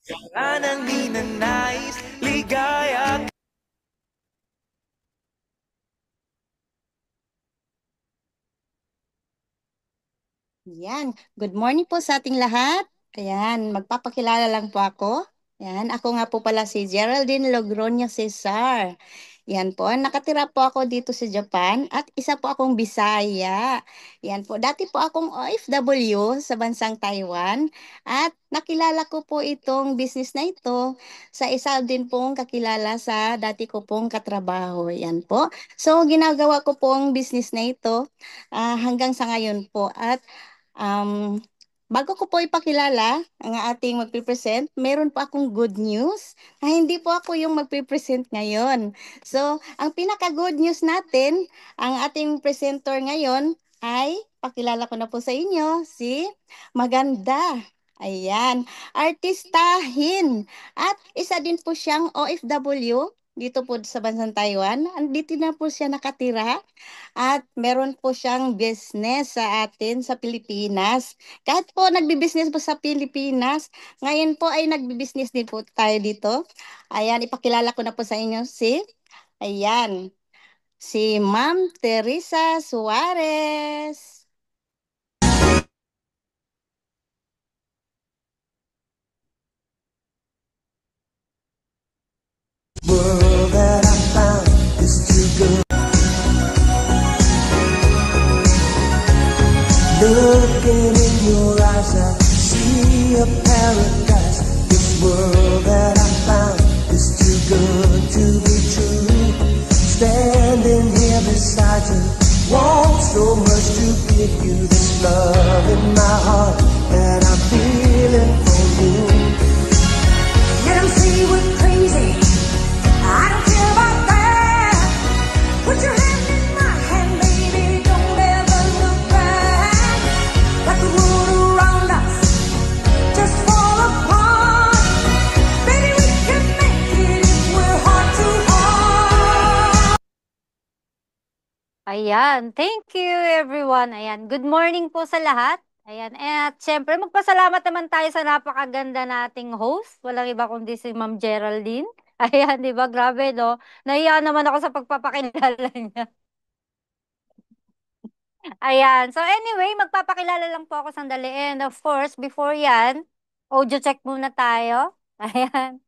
Wala nang ninanais, ligaya. Yan. Good morning po sa ating lahat. Ayan, magpapakilala lang po ako. Ayan, ako nga po pala si Geraldine Logroño Cesar. Yan po, nakatira po ako dito sa Japan at isa po akong Bisaya. Yan po, dati po akong OFW sa bansang Taiwan at nakilala ko po itong business na ito sa isa din pong kakilala sa dati ko pong katrabaho. Yan po. So, ginagawa ko pong business na ito hanggang sa ngayon po at Um, bago ko po ipakilala ang ating magpipresent, meron po akong good news na hindi po ako yung magpipresent ngayon. So, ang pinaka-good news natin, ang ating presenter ngayon ay, pakilala ko na po sa inyo, si Maganda. Ayan, artistahin. At isa din po siyang OFW dito po sa bansang Taiwan. Andito na po siya nakatira at meron po siyang business sa atin sa Pilipinas. Kahit po nagbi-business po sa Pilipinas, ngayon po ay nagbi-business din po tayo dito. Ayan, ipakilala ko na po sa inyo ayan, si Ma'am Teresa Suarez. World that I found is too good. Looking in your eyes, I see a paradise. This world that I found is too good to be true. Standing here beside you, want so much to give you this love in my heart that I'm feeling for you. Let 'em say we're crazy. I don't care about that. Put your hand in my hand, baby. Don't ever look back. Let the world around us just fall apart. Baby, we can make it if we're heart to heart. Ayan, thank you everyone. Ayan, good morning po sa lahat. Ayan, at syempre magpasalamat naman tayo sa napakaganda nating host. Walang iba kundi si Ma'am Geraldine. Ayan, di ba? Grabe, no? Nahiya naman ako sa pagpapakilala niya. Ayan, so anyway, magpapakilala lang po ako sandali. And of course, before yan, audio check muna tayo. Ayan.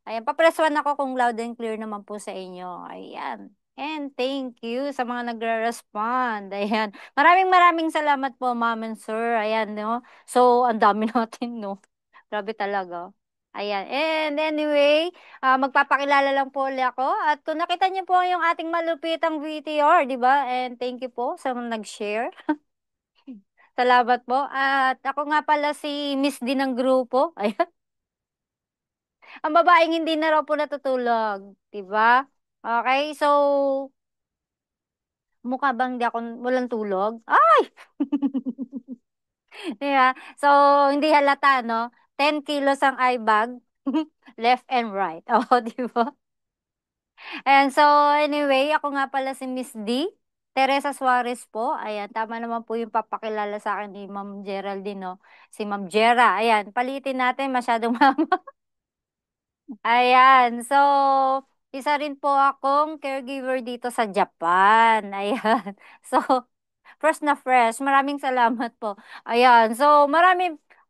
Ayan, pa-press 1 ako kung loud and clear naman po sa inyo. Ayan. And thank you sa mga nagre-respond. Ayan. Maraming maraming salamat po, ma'am and sir. Ayan, no? So, ang dami natin, no? Grabe talaga. Ayan. And anyway, magpapakilala lang po ulit ako. At kung nakita niyo po yung ating malupitang VTR, di ba? And thank you po sa mga nag-share. Salamat po. At ako nga pala si Miss D ng grupo. Ayan. Ang babaeng hindi na raw po natutulog, 'di ba? Okay, so mukha bang di ako walang tulog? Ay! 'Di ba? So hindi halata, no? 10 kilos ang eye bag, left and right. Oh, 'di ba? And so anyway, ako nga pala si Miss D. Teresa Suarez po. Ayan, tama naman po yung papakilala sa akin ni Ma'am Geraldine, no? Si Ma'am Jera. Ayan, palitin natin masyadong Ayan. So, isa rin po akong caregiver dito sa Japan. Ayan. So, fresh na fresh. Maraming salamat po. Ayan. So,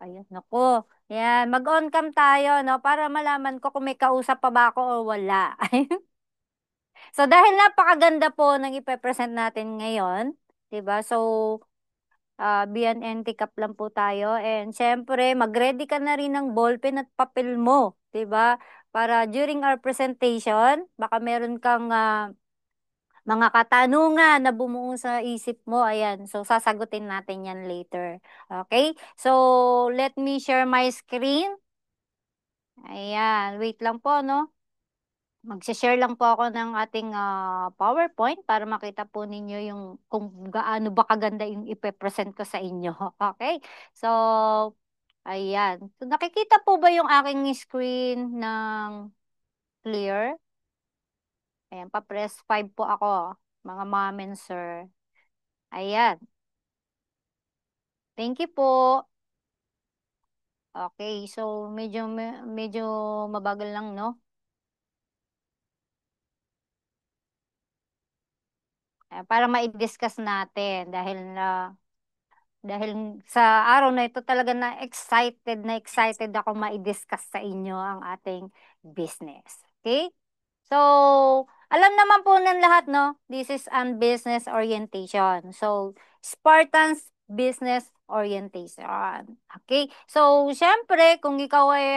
ayan, naku. Ayan, mag-on cam tayo, no? Para malaman ko kung may kausap pa ba ako o wala. So, dahil napakaganda po ng ipe-present natin ngayon, 'di ba? So, BNN Cup lang po tayo. And syempre, mag-ready ka na rin ng ballpen at papel mo, 'di ba? Para during our presentation, baka meron kang mga katanungan na bumuo sa isip mo. Ayan, so sasagutin natin yan later. Okay? So, let me share my screen. Ayan, wait lang po, no? Mag-share lang po ako ng ating PowerPoint para makita po ninyo yung kung gaano ba kaganda yung ipe-present ko sa inyo. Okay? So, ayan. So, nakikita po ba yung aking screen ng clear? Ayan, pa-press 5 po ako, mga mom and sir. Ayan. Thank you po. Okay, so medyo mabagal lang, no? Para ma-discuss natin dahil sa araw na ito talaga na excited ako ma-discuss sa inyo ang ating business. Okay? So, alam naman po ng lahat, no? This is an business orientation. So, Spartan's business orientation. Okay? So, syempre, kung ikaw ay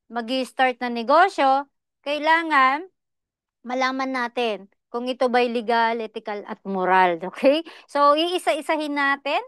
mag-start na negosyo, kailangan malaman natin kung ito ba'y legal, ethical, at moral. Okay? So, iisa-isahin natin.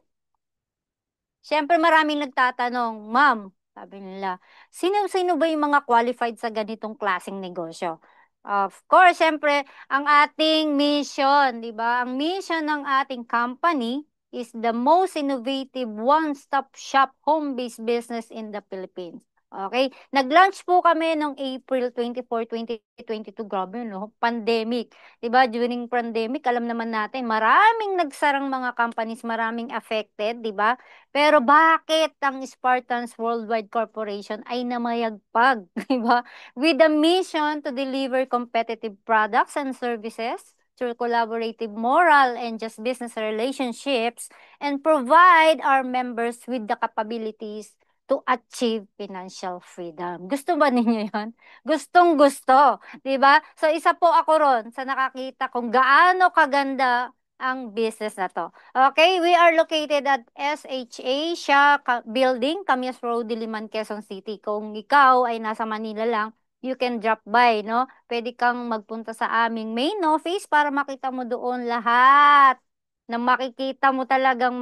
Siyempre maraming nagtatanong, Ma'am, sabi nila, sino-sino ba yung mga qualified sa ganitong klaseng negosyo? Of course, siyempre, ang ating mission, di ba? Ang mission ng ating company is the most innovative one-stop shop home-based business in the Philippines. Okay? Nag-launch po kami noong April 24, 2022. Grabe, no? Pandemic. 'Di ba? During pandemic, alam naman natin, maraming nagsarang mga companies, maraming affected, 'di ba? Pero bakit ang Spartans Worldwide Corporation ay namayagpag, 'di ba? With a mission to deliver competitive products and services through collaborative moral and just business relationships and provide our members with the capabilities to achieve financial freedom. Gusto ba ninyo 'yon? Gustong gusto, 'di ba? So isa po ako ron sa nakakita kung gaano kaganda ang business na to. Okay, we are located at SHA Building, Camis Road, Diliman, Quezon City. Kung ikaw ay nasa Manila lang, you can drop by, no? Pwede kang magpunta sa aming main office para makita mo doon lahat na makikita mo talagang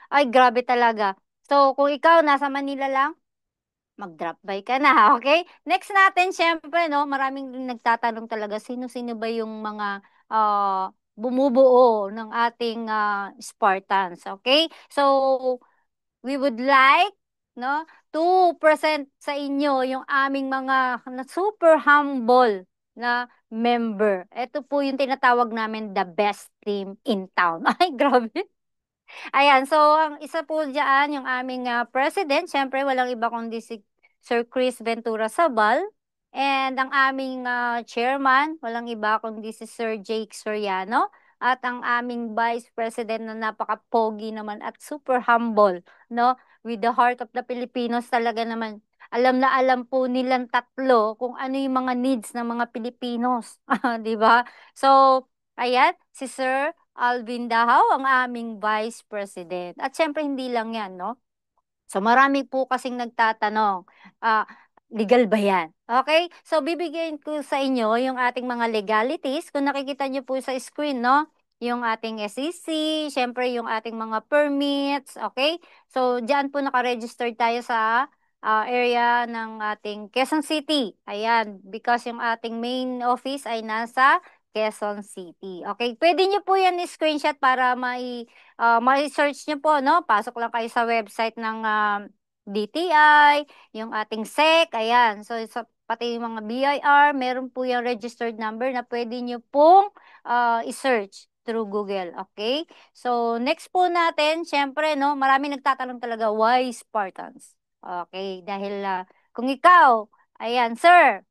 ay, grabe talaga. So, kung ikaw nasa Manila lang, mag-drop by ka na, okay? Next natin, syempre, no, maraming din nagtatanong talaga, sino-sino ba yung mga bumubuo ng ating Spartans, okay? So, we would like, no, to present sa inyo yung aming mga super humble na member. Ito po yung tinatawag namin the best team in town. Ay, grabe. Ayan, so ang isa po diyan, yung aming president, syempre walang iba kundi si Sir Chris Ventura Sabal. And ang aming chairman, walang iba kundi si Sir Jake Soriano. At ang aming vice president na napaka-pogi naman at super humble, no? With the heart of the Filipinos talaga naman. Alam na alam po nilang tatlo kung ano yung mga needs ng mga Pilipinos, 'di ba? So, ayan, si Sir Alvin Dahaw, ang aming Vice President. At syempre, hindi lang yan, no? So, marami po kasing nagtatanong, ah, legal ba yan? Okay? So, bibigyan ko sa inyo yung ating mga legalities. Kung nakikita nyo po sa screen, no? Yung ating SEC, syempre yung ating mga permits, okay? So, diyan po nakaregister tayo sa area ng ating Quezon City. Ayan, because yung ating main office ay nasa Quezon City. Okay, pwede nyo po yan i-screenshot para ma-search nyo po, no? Pasok lang kayo sa website ng DTI, yung ating SEC, ayan. So, pati yung mga BIR, meron po yung registered number na pwede nyo pong i-search through Google, okay? So, next po natin, syempre, no, marami nagtatanong talaga, why Spartans? Okay, dahil kung ikaw, ayan, sir,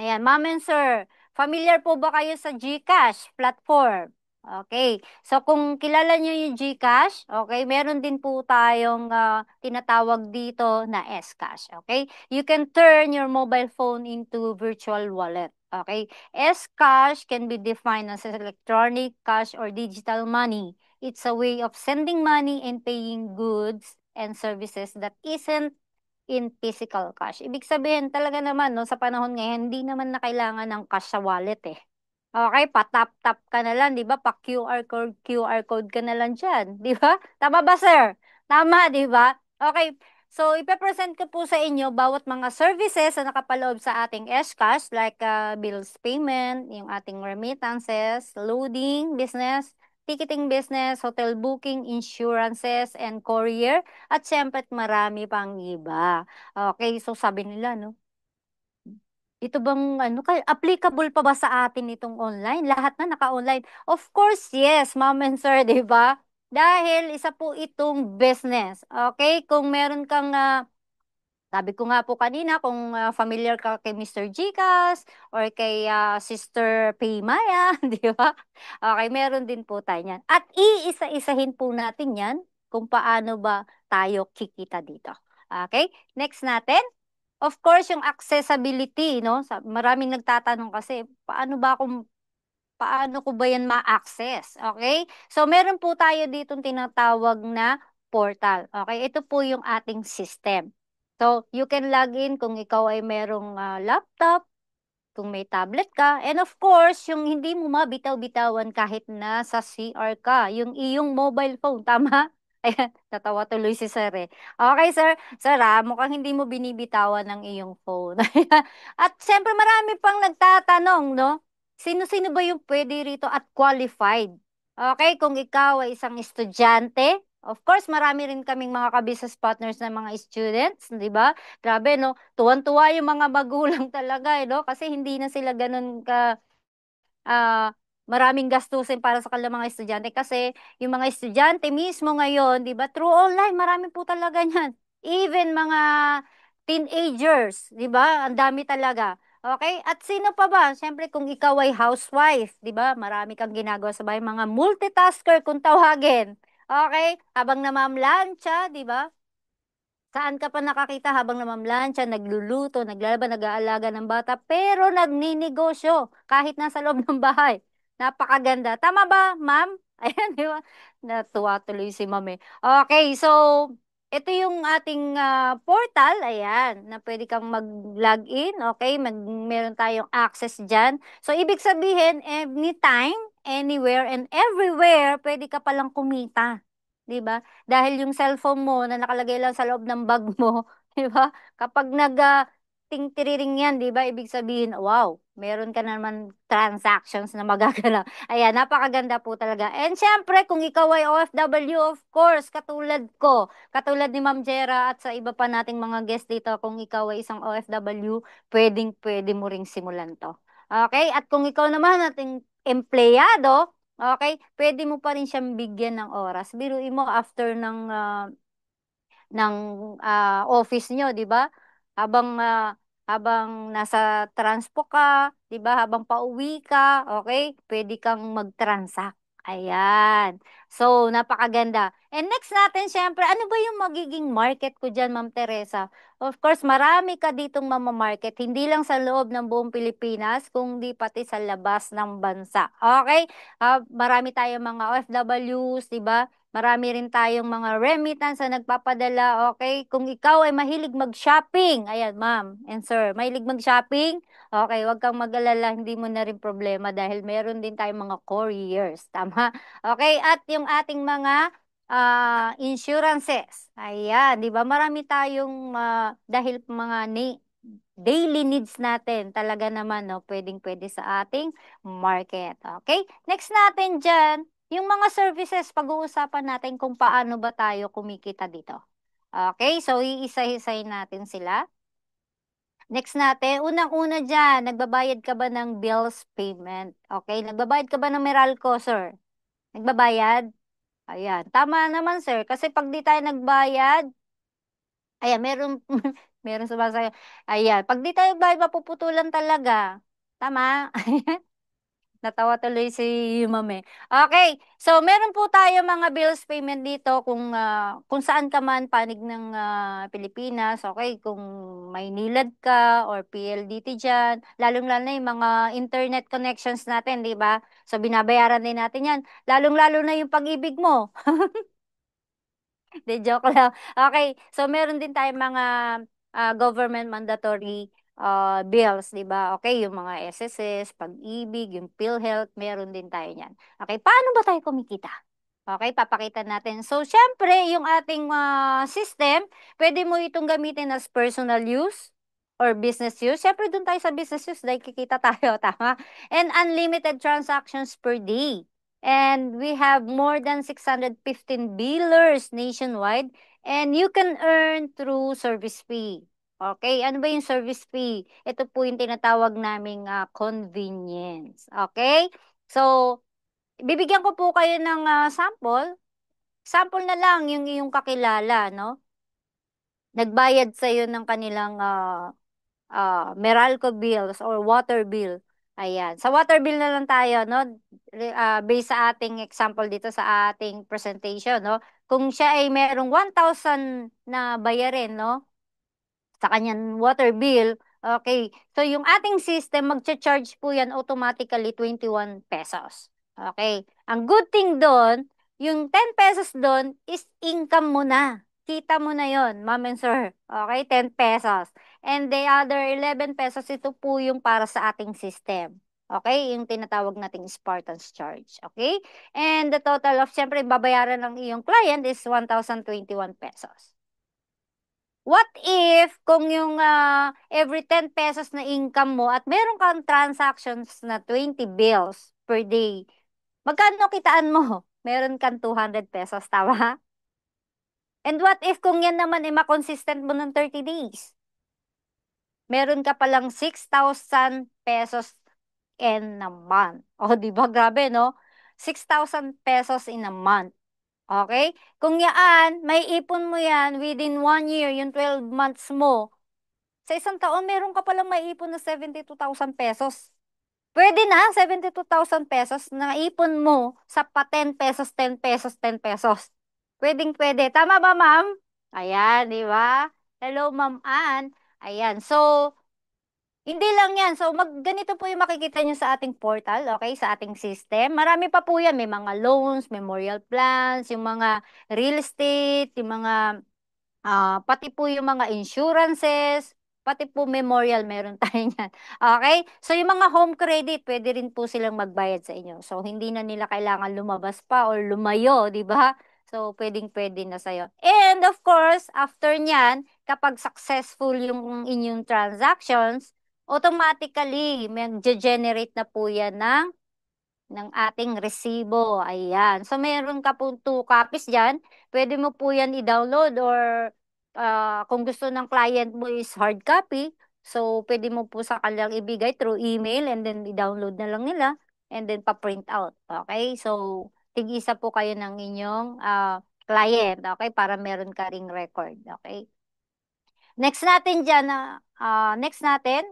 ayan, ma'am and sir, familiar po ba kayo sa GCash platform? Okay. So kung kilala niyo yung GCash, okay, meron din po tayong tinatawag dito na Scash, okay? You can turn your mobile phone into virtual wallet, okay? Scash can be defined as electronic cash or digital money. It's a way of sending money and paying goods and services that isn't in physical cash. Ibig sabihin talaga naman, no, sa panahon ngayon, hindi naman na kailangan ng cash sa wallet eh. Okay, pa-tap-tap ka na lang, di ba? QR code ka na lang dyan, di ba? Tama ba, sir? Tama, di ba? Okay, so ipepresent ko po sa inyo bawat mga services na nakapaloob sa ating Scash like bills payment, yung ating remittances, loading, business, ticketing business, hotel booking, insurances, and courier, at syempre marami pang iba. Okay, so sabi nila, no? Ito bang ano, applicable pa ba sa atin itong online? Lahat na naka-online. Of course, yes, ma'am and sir, 'di ba? Dahil isa po itong business. Okay? Kung meron kang Sabi ko nga po kanina, kung familiar ka kay Mr. Gcash or kay Sister Paymaya, di ba? Okay, meron din po tayo yan. At iisa-isahin po natin yan kung paano ba tayo kikita dito. Okay, next natin. Of course, yung accessibility, no? Maraming nagtatanong kasi, paano ko ba yan ma-access? Okay? So, meron po tayo ditong tinatawag na portal. Okay? Ito po yung ating system. So, you can log in kung ikaw ay merong laptop, kung may tablet ka, and of course, yung hindi mo mabitaw-bitawan kahit nasa CR ka, yung iyong mobile phone, tama? Ayan, natawa tuloy si Sir eh. Okay, Sir. Sir, mukhang hindi mo binibitawan ng iyong phone. At siyempre, marami pang nagtatanong, no? Sino-sino ba yung pwede rito at qualified? Okay, kung ikaw ay isang estudyante, of course, marami rin kaming mga ka-business partners na mga students, di ba? Grabe, no? Tuwan-tuwa yung mga magulang talaga, no? Kasi hindi na sila ganun ka ah, maraming gastusin para sa kanilang mga estudyante kasi yung mga estudyante mismo ngayon, 'di ba? Through online, marami po talaga niyan. Even mga teenagers, 'di ba? Ang dami talaga. Okay? At sino pa ba? Siyempre kung ikaw ay housewife, 'di ba? Marami kang ginagawa sa bahay, mga multitasker kung tawagin. Okay? Habang namamlansya, 'di ba? Saan ka pa nakakita habang namamlansya, nagluluto, naglalaba, nag-aalaga ng bata, pero nagninegosyo kahit nasa loob ng bahay. Napakaganda. Tama ba, ma'am? Ayan, di ba? Natuwa tuloy si ma'am eh. Okay, so ito yung ating portal, ayan, na pwede kang mag-login, okay? Meron tayong access dyan. So, ibig sabihin, anytime, anywhere, and everywhere, pwede ka palang kumita. 'Di ba? Dahil yung cellphone mo na nakalagay lang sa loob ng bag mo, 'di ba? Kapag ting-tiriring yan, 'di ba? Ibig sabihin, wow, meron ka naman transactions na magaganap. Ayan, napakaganda po talaga. And syempre, kung ikaw ay OFW, of course, katulad ni Ma'am Jera at sa iba pa nating mga guest dito, kung ikaw ay isang OFW, pwedeng-pwede mo ring simulan to. Okay? At kung ikaw naman ating empleyado, okay, pwede mo pa rin siyang bigyan ng oras. Biruin mo after ng office nyo, 'di ba? Habang nasa transpo ka, 'di ba? Habang pauwi ka, okay? Pwede kang mag-transact. Ayan. So, napakaganda. And next natin, syempre, ano ba yung magiging market ko dyan, Ma'am Teresa? Of course, marami ka ditong mamamarket, hindi lang sa loob ng buong Pilipinas, kundi pati sa labas ng bansa. Okay? Marami tayong mga OFWs, 'di ba? Marami rin tayong mga remittance na nagpapadala, okay? Kung ikaw ay mahilig mag-shopping, ayan, ma'am and sir, mahilig mag-shopping, okay, wag kang mag-alala, hindi mo na rin problema dahil meron din tayong mga couriers, tama? Okay, at yung ating mga insurances, ayan, di ba? Marami tayong, dahil mga daily needs natin, talaga naman, no, pwedeng-pwede sa ating market, okay? Next natin dyan, yung mga services, pag-uusapan natin kung paano ba tayo kumikita dito. Okay, so iisa-isahin natin sila. Next natin, unang-una dyan, nagbabayad ka ba ng bills payment? Okay, nagbabayad ka ba ng Meralco, sir? Nagbabayad? Ayan, tama naman, sir. Kasi pag di tayo nagbayad, ayan, meron sumasayo. Ayan, pag di tayo nagbayad, mapuputulan talaga. Tama? Natawa tuloy si Ma'am eh. Okay, so meron po tayo mga bills payment dito kung saan ka man panig ng Pilipinas, okay? Kung may nilad ka or PLDT dyan, lalong-lalo na yung mga internet connections natin, di ba? So binabayaran din natin yan. Lalong-lalo na yung pag-ibig mo. De joke lang. Okay, so meron din tayong mga government mandatory bills, 'di ba? Okay, yung mga SSS, Pag-ibig, yung PhilHealth, meron din tayo niyan. Okay, paano ba tayo kumikita? Okay, papakita natin. So, syempre, yung ating system, pwede mo itong gamitin as personal use or business use. Syempre, dun tayo sa business use dahil kikita tayo, tama? And unlimited transactions per day. And we have more than 615 billers nationwide. And you can earn through service fee. Okay, ano ba yung service fee? Ito po yung tinatawag naming convenience. Okay? So, bibigyan ko po kayo ng sample. Sample na lang yung iyong kakilala, no? nagbayad sa'yo ng kanilang Meralco bills or water bill. Ayan. Sa water bill na lang tayo, no? Based sa ating example dito sa ating presentation, no? Kung siya ay merong 1,000 na bayarin, no? Sa kanyang water bill, okay. So, yung ating system, magcha-charge po yan automatically 21 pesos. Okay. Ang good thing doon, yung 10 pesos doon is income mo na. Kita mo na yon, ma'am and sir. Okay, 10 pesos. And the other 11 pesos, ito po yung para sa ating system. Okay, yung tinatawag nating Spartan's charge. Okay? And the total of, syempre, babayaran ng iyong client is 1,021 pesos. What if, kung yung every 10 pesos na income mo at meron kang transactions na 20 bills per day, magkano kitaan mo? Meron kang 200 pesos, tama? And what if kung yan naman ay makonsistent mo ng 30 days? Meron ka palang 6,000 pesos in a month. O, di ba? Grabe, no? 6,000 pesos in a month. Okay? Kung yaan, may ipon mo yan within 1 year, yung 12 months mo, sa isang taon, meron ka palang maiipon na 72,000 pesos. Pwede na, 72,000 pesos na ipon mo sa pa 10 pesos, 10 pesos, 10 pesos. Pwedeng pwede. Tama ba, ma'am? Ayan, di ba? Hello, ma'am Ann. Ayan. So, hindi lang yan. So, ganito po yung makikita nyo sa ating portal, okay? Sa ating system. Marami pa po yan. May mga loans, memorial plans, yung mga real estate, yung mga pati po yung mga insurances, pati po memorial, meron tayo niyan. Okay? So, yung mga home credit, pwede rin po silang magbayad sa inyo. So, hindi na nila kailangan lumabas pa or lumayo, di ba? So, pwedeng-pwede na sa'yo. And of course, after nyan, kapag successful yung inyong transactions, automatically, mag-generate na po yan ng ating resibo. Ayan. So, meron ka po 2 copies dyan. Pwede mo po yan i-download or kung gusto ng client mo is hard copy, so pwede mo po sa kanilang ibigay through email and then i-download na lang nila and then pa-print out. Okay? So, tig-isa po kayo ng inyong client. Okay? Para meron ka ring record. Okay? Next natin dyan, next natin,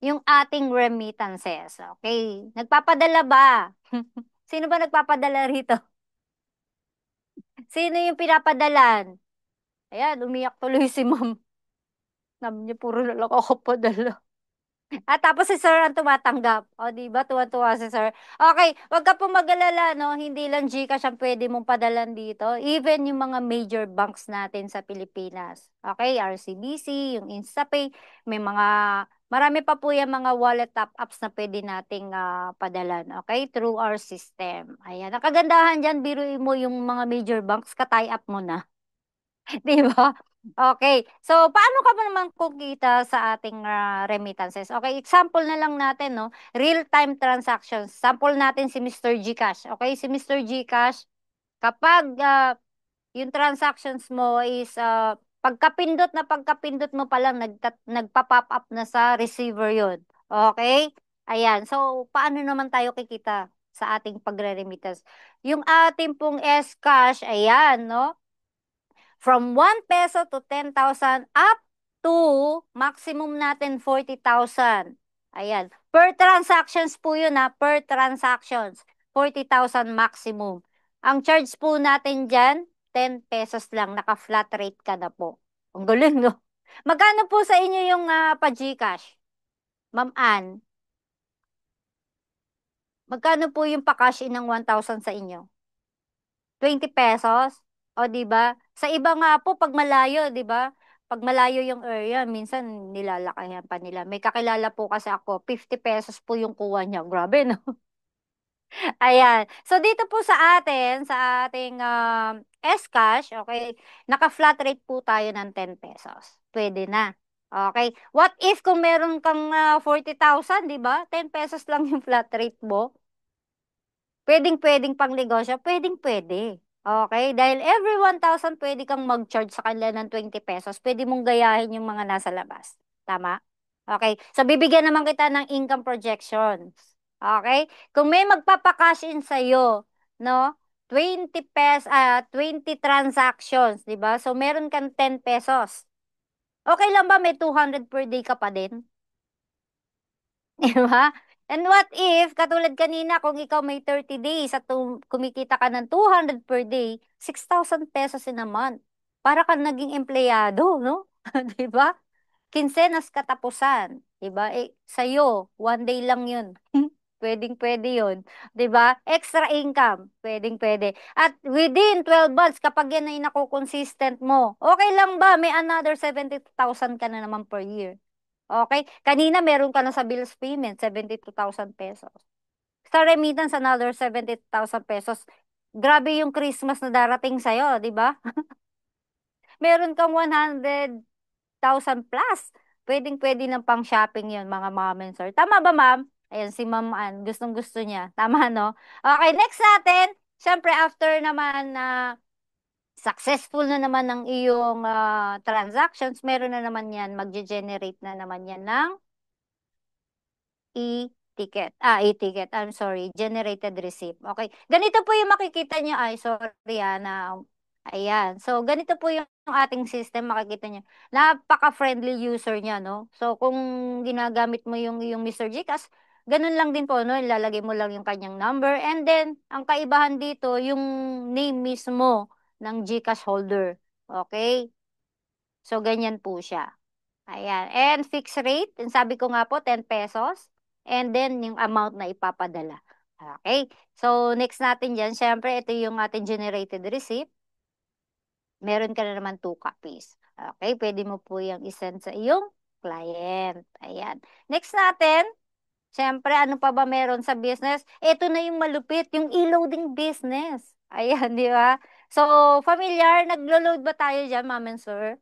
yung ating remittances. Okay. Nagpapadala ba? Sino ba nagpapadala rito? Sino yung pinapadalan? Ayan, umiyak tuloy si ma'am. Sabi niya, puro na lang ako padala. At tapos si Sir ang tumatanggap. O, di ba? Tuwa-tuwa si Sir. Okay, wag ka po mag-alala, no? Hindi lang GCash ang pwede mong padalan dito. Even yung mga major banks natin sa Pilipinas. Okay, RCBC, yung InstaPay, marami pa po yung mga wallet top-ups na pwede nating padalan. Okay, through our system. Ayan, ang kagandahan dyan, biruin mo yung mga major banks, ka-tie up mo na. Di ba? Okay. So, paano ka ba naman kukita sa ating remittances? Okay, example na lang natin, no? Real-time transactions. Sample natin si Mr. GCash. Okay, si Mr. GCash, kapag yung transactions mo is pagkapindot mo pa lang, nagpa-pop up na sa receiver yun. Okay? Ayan. So, paano naman tayo kikita sa ating pagre-remittance? Yung ating pong S-Cash, ayan, no? From 1 peso to 10,000 up to maximum natin 40,000. Ayan. Per transactions po yun ha. Per transactions. 40,000 maximum. Ang charge po natin dyan, 10 pesos lang. Naka-flat rate ka na po. Ang galing, no? Magkano po sa inyo yung pa-GCash? Ma'am Ann, magkano po yung pa-cash in ng 1,000 sa inyo? 20 pesos? O, di ba? Sa iba nga po, pag malayo, di ba? Pag malayo yung area, minsan nilalakayan pa nila. May kakilala po kasi ako, 50 pesos po yung kuha niya. Grabe, no? Ayan. So, dito po sa atin, sa ating S-Cash, okay, naka-flat rate po tayo ng 10 pesos. Pwede na. Okay. What if kung meron kang 40,000, di ba? 10 pesos lang yung flat rate mo. Pwedeng-pwedeng pang negosyo, pwedeng-pwede. Okay? Dahil every 1,000 pwede kang mag-charge sa kanila ng 20 pesos. Pwede mong gayahin yung mga nasa labas. Tama? Okay? So, bibigyan naman kita ng income projections. Okay? Kung may magpapakash in sa'yo, no? 20 transactions, di ba? So, meron kang 10 pesos. Okay lang ba may 200 per day ka pa din? Di ba? And what if, katulad kanina, kung ikaw may 30 days at kumikita ka ng 200 per day, 6,000 pesos in a month. Para ka naging empleyado, no? Di ba? Kinsenas katapusan. Di ba? Eh, sa'yo, one day lang yun. Pwedeng-pwede yun. 'Di ba? Extra income, pwedeng-pwede. At within 12 months, kapag yan ay nako-consistent mo, okay lang ba? May another 72,000 ka na naman per year. Okay? Kanina meron ka na sa bills payment, 72,000 pesos. Sa remittance, another 72,000 pesos. Grabe yung Christmas na darating sa'yo, di ba? Meron kang 100,000 plus. Pwedeng-pwede ng pang shopping yun, mga mom and sir. Tama ba, ma'am? Ayan, si Ma'am Ann, gustong-gusto niya. Tama, no? Okay, next natin. Siyempre, after naman na successful na naman ng iyong transactions, meron na naman yan, magge-generate na naman yan ng e-ticket. E-ticket. I'm sorry. Generated receipt. Okay. Ganito po yung makikita nyo. Ay, sorry na. Ayan. So, ganito po yung ating system. Makikita nyo. Napaka-friendly user niya, no? So, kung ginagamit mo yung Mr. GCash, ganun lang din po, no? Ilalagay mo lang yung kanyang number. And then, ang kaibahan dito, yung name mismo ng GCash holder. Okay? So, ganyan po siya. Ayan. And fixed rate, yung sabi ko nga po, 10 pesos. And then, yung amount na ipapadala. Okay. So, next natin dyan, syempre, ito yung ating generated receipt. Meron ka na naman 2 copies. Okay. Pwede mo po yung isend sa iyong client. Ayan. Next natin, syempre, ano pa ba meron sa business? Ito na yung malupit, yung e-loading business. Ayan, di ba? So, familiar, naglo-load ba tayo dyan, ma'am and sir?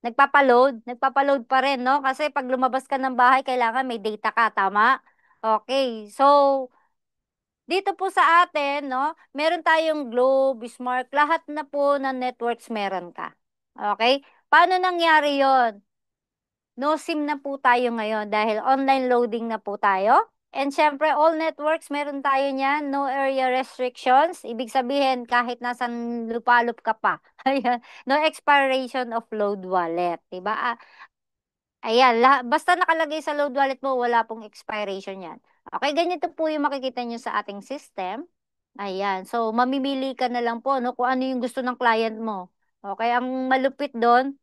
Nagpapaload pa rin, no? Kasi pag lumabas ka ng bahay, kailangan may data ka, tama? Okay, so, dito po sa atin, no, meron tayong Globe, Smart, lahat na po ng networks meron ka. Okay? Paano nangyari yon? No SIM na po tayo ngayon dahil online loading na po tayo. And syempre, all networks, meron tayo niyan. No area restrictions. Ibig sabihin, kahit nasan lupalop ka pa. Ayan. No expiration of load wallet. Diba? Ayan. Basta nakalagay sa load wallet mo, wala pong expiration yan. Okay, ganito po yung makikita nyo sa ating system. Ayan. So, mamimili ka na lang po, no, kung ano yung gusto ng client mo. Okay, ang malupit doon,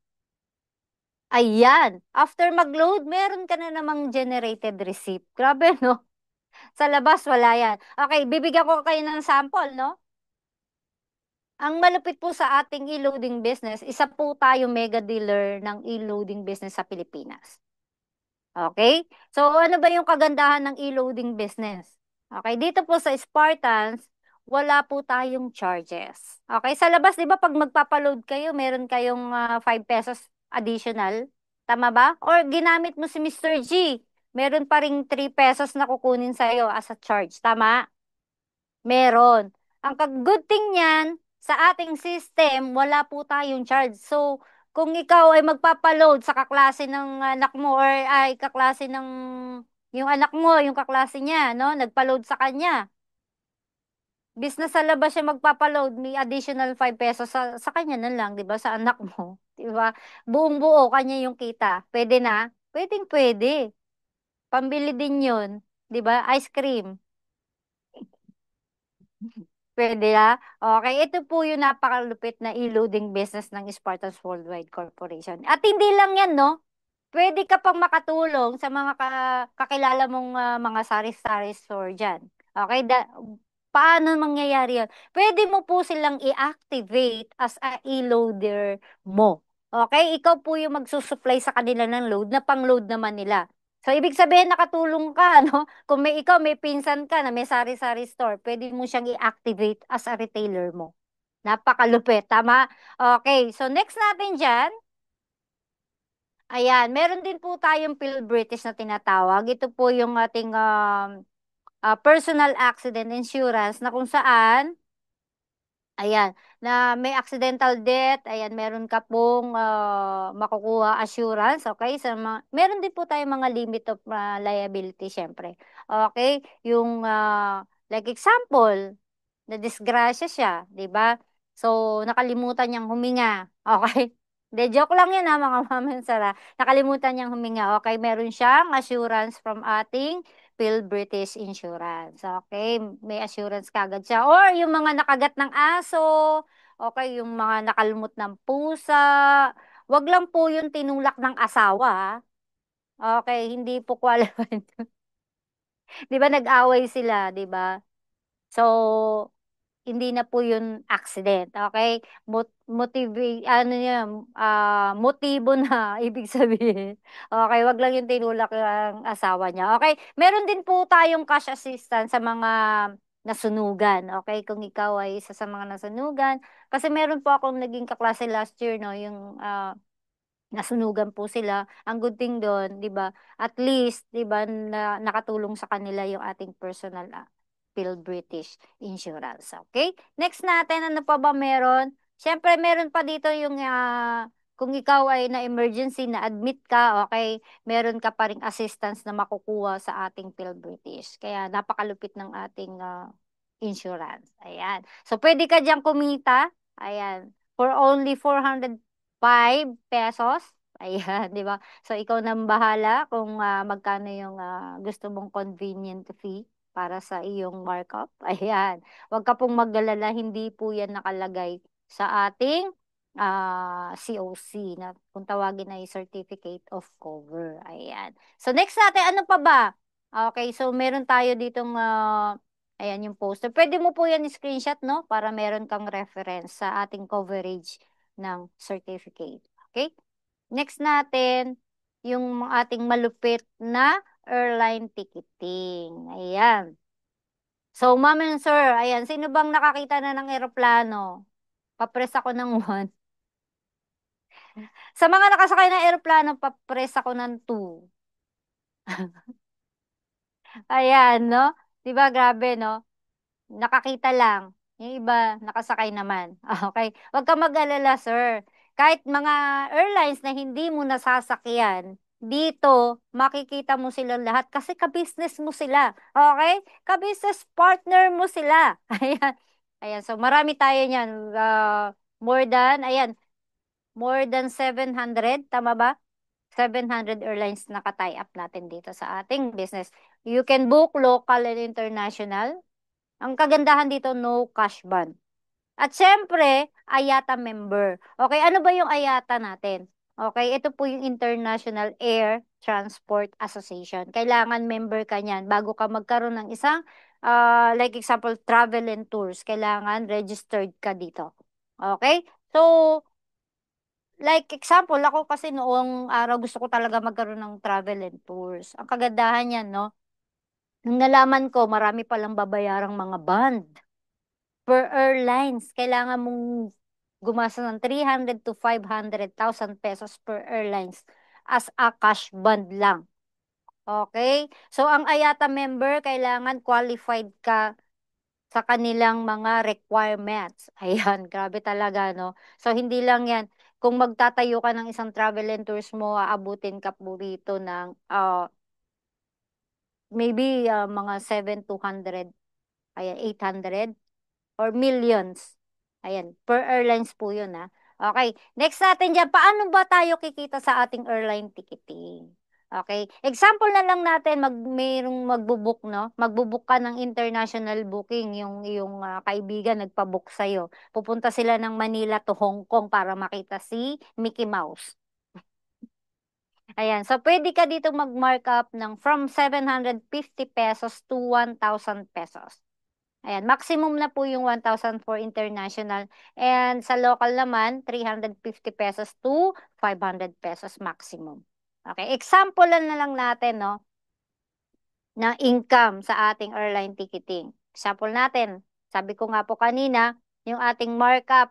ayan. After mag-load, meron ka na namang generated receipt. Grabe, no? Sa labas, wala yan. Okay, bibigyan ko kayo ng sample, no? Ang malupit po sa ating e-loading business, isa po tayo mega dealer ng e-loading business sa Pilipinas. Okay? So, ano ba yung kagandahan ng e-loading business? Okay, dito po sa Spartans, wala po tayong charges. Okay, sa labas, di ba, pag magpapaload kayo, meron kayong 5 pesos additional. Tama ba? Or ginamit mo si Mr. G, meron pa ring 3 pesos na kukunin sa'yo as a charge. Tama? Meron. Ang good thing niyan, sa ating system, wala po tayong charge. So, kung ikaw ay magpapaload sa kaklase ng anak mo or ay kaklase ng yung anak mo, yung kaklase niya, no? Nagpaload sa kanya. Business sa labas siya magpapaload, may additional 5 pesos sa kanya na lang, 'di ba? Sa anak mo, 'di ba? Buong buo kanya yung kita. Pwede na? Pwedeng pwede. Pambili din 'yun, 'di ba? Ice cream. Pwede na? Okay, ito po yung napakalupit na e-loading business ng Spartans Worldwide Corporation. At hindi lang yan, no? Pwede ka pang makatulong sa mga kakilala mong mga sari-sari store dyan. Okay, paano mangyayari yan? Pwede mo po silang i-activate as a e-loader mo. Okay, ikaw po yung magsusupply sa kanila ng load na pang-load naman nila. So, ibig sabihin, nakatulong ka, no? Kung ikaw, may pinsan ka na may sari-sari store, pwede mo siyang i-activate as a retailer mo. Napakalupit, tama? Okay, so next natin dyan, ayan, meron din po tayong British na tinatawag. Ito po yung ating personal accident insurance na kung saan, ayan, na may accidental death, ayan, meron ka pong makukuha assurance, okay? Meron din po tayong mga limit of liability, syempre. Okay? Yung, like example, na disgrasya siya, di ba? So, nakalimutan niyang huminga, okay? De, joke lang yun ha, mga mama Sara. Nakalimutan niyang huminga. Okay, meron siyang assurance from ating Phil British Insurance. Okay, may assurance kagad siya. Or yung mga nakagat ng aso, okay, yung mga nakalmot ng pusa, wag lang po yung tinulak ng asawa ha. Okay, hindi po qualified. Di ba nag-away sila, di ba? So, hindi na po yun accident, okay? Ano yan, motibo na, ibig sabihin. Okay, wag lang yung tinulak ng asawa niya. Okay, meron din po tayong cash assistance sa mga nasunugan. Okay, kung ikaw ay isa sa mga nasunugan. Kasi meron po akong naging kaklase last year, no, yung nasunugan po sila. Ang good thing doon, 'di ba? At least, 'di ba, na nakatulong sa kanila yung ating personal Phil British Insurance. Okay? Next natin, ano pa ba meron? Siyempre, meron pa dito yung kung ikaw ay na-emergency, na-admit ka, okay, meron ka pa ring assistance na makukuha sa ating Phil British. Kaya napakalupit ng ating insurance. Ayan. So, pwede ka diyang kumita. Ayan. For only 405 pesos. Ayan, di ba? So, ikaw nang bahala kung magkano yung gusto mong convenient fee para sa iyong markup. Ayan. Huwag ka pong mag-alala, hindi po yan nakalagay sa ating COC na kung tawagin ay Certificate of Cover. Ayan. So, next natin, ano pa ba? Okay, so meron tayo ditong ayan yung poster. Pwede mo po yan screenshot, no? Para meron kang reference sa ating coverage ng certificate. Okay? Next natin, yung ating malupit na airline ticketing. Ayan. So, ma'am and sir, ayan, sino bang nakakita na ng eroplano? Papress ako ng 1. Sa mga nakasakay ng eroplano, papress ako ng 2. Ayan, no? 'Di ba grabe, no? Nakakita lang. Yung iba, nakasakay naman. Okay? Huwag ka mag-alala, sir. Kahit mga airlines na hindi mo nasasakyan, dito, makikita mo silang lahat kasi ka-business mo sila. Okay? Ka-business partner mo sila. Ayan. Ayan. So, marami tayo niyan. More than 700. Tama ba? 700 airlines na ka-tie up natin dito sa ating business. You can book local and international. Ang kagandahan dito, no cash ban. At syempre, IATA member. Okay, ano ba yung IATA natin? Okay, ito po yung International Air Transport Association. Kailangan member ka niyan bago ka magkaroon ng isang, like example, travel and tours. Kailangan registered ka dito. Okay? So, like example, ako kasi noong araw gusto ko talaga magkaroon ng travel and tours. Ang kagandahan niyan, no? Nung nalaman ko, marami palang babayarang mga bond per airlines. Kailangan mong gumasa ng 300 to 500,000 pesos per airlines as a cash bond lang. Okay? So, ang IATA member, kailangan qualified ka sa kanilang mga requirements. Ayan, grabe talaga, no? So, hindi lang yan. Kung magtatayo ka ng isang travel and tours mo, aabutin ka po rito ng maybe mga 7,200, ayan, 800 or millions. Ayan, per airlines po yun ha. Okay, next natin dyan, paano ba tayo kikita sa ating airline ticketing? Okay, example na lang natin, mayroong magbubook, no? Magbubook ka ng international booking, yung kaibigan nagpabook sa'yo. Pupunta sila ng Manila to Hong Kong para makita si Mickey Mouse. Ayan, so pwede ka dito mag-markup ng from 750 pesos to 1,000 pesos. Ayan, maximum na po yung 1,000 for international. And sa local naman, 350 pesos to 500 pesos maximum. Okay, example na lang natin, no, ng income sa ating airline ticketing. Example natin, sabi ko nga po kanina, yung ating markup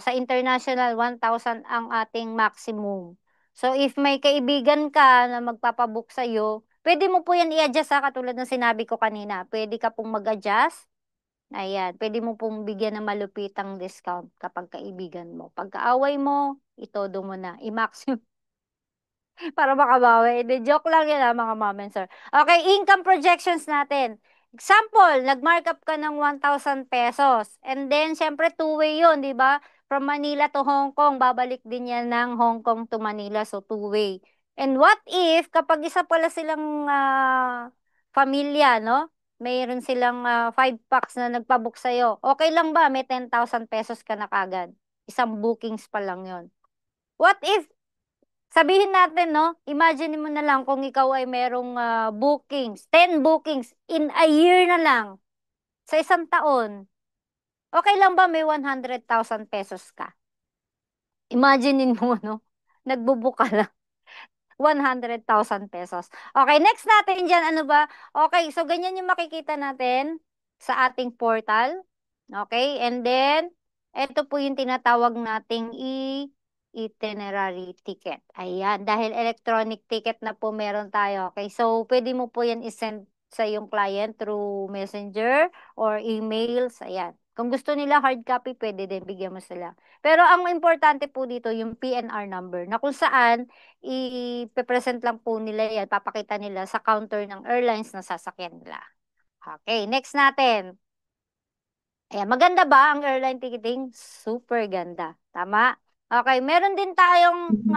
sa international, 1,000 ang ating maximum. So, if may kaibigan ka na magpapabook sa'yo, pwede mo po yan i-adjust ha, katulad ng sinabi ko kanina. Pwede ka pong mag-adjust. Ayan, pwede mo pong bigyan ng malupitang discount kapag kaibigan mo. Pagkaaway mo, itodo mo na. I-maximum para makabawi. Hindi, joke lang yan mga mom and sir. Okay, income projections natin. Example, nag-markup ka ng 1,000 pesos. And then, syempre, two-way yun, di ba? from Manila to Hong Kong, babalik din yan ng Hong Kong to Manila, so two-way. And what if, kapag isa pala silang pamilya, no? Mayroon silang 5 packs na nagpabook sa'yo. Okay lang ba? May 10,000 pesos ka na kagad. Isang bookings pa lang yon. What if, sabihin natin, no? Imagine mo na lang kung ikaw ay merong bookings, 10 bookings in a year na lang, sa isang taon. Okay lang ba may 100,000 pesos ka? Imaginein mo, no? Nagbubook ka lang. 100,000 pesos. Okay, next natin dyan, ano ba? Okay, so ganyan yung makikita natin sa ating portal. Okay, and then, ito po yung tinatawag nating itinerary ticket. Ayan, dahil electronic ticket na po meron tayo. Okay, so pwede mo po yan isend sa yung client through messenger or emails. Ayan. Kung gusto nila hard copy, pwede din, bigyan mo sila. Pero ang importante po dito, yung PNR number, na kung saan, i-present lang po nila yan, papakita nila sa counter ng airlines na sasakyan nila. Okay, next natin. Ayan, maganda ba ang airline ticketing? Super ganda. Tama? Okay, meron din tayong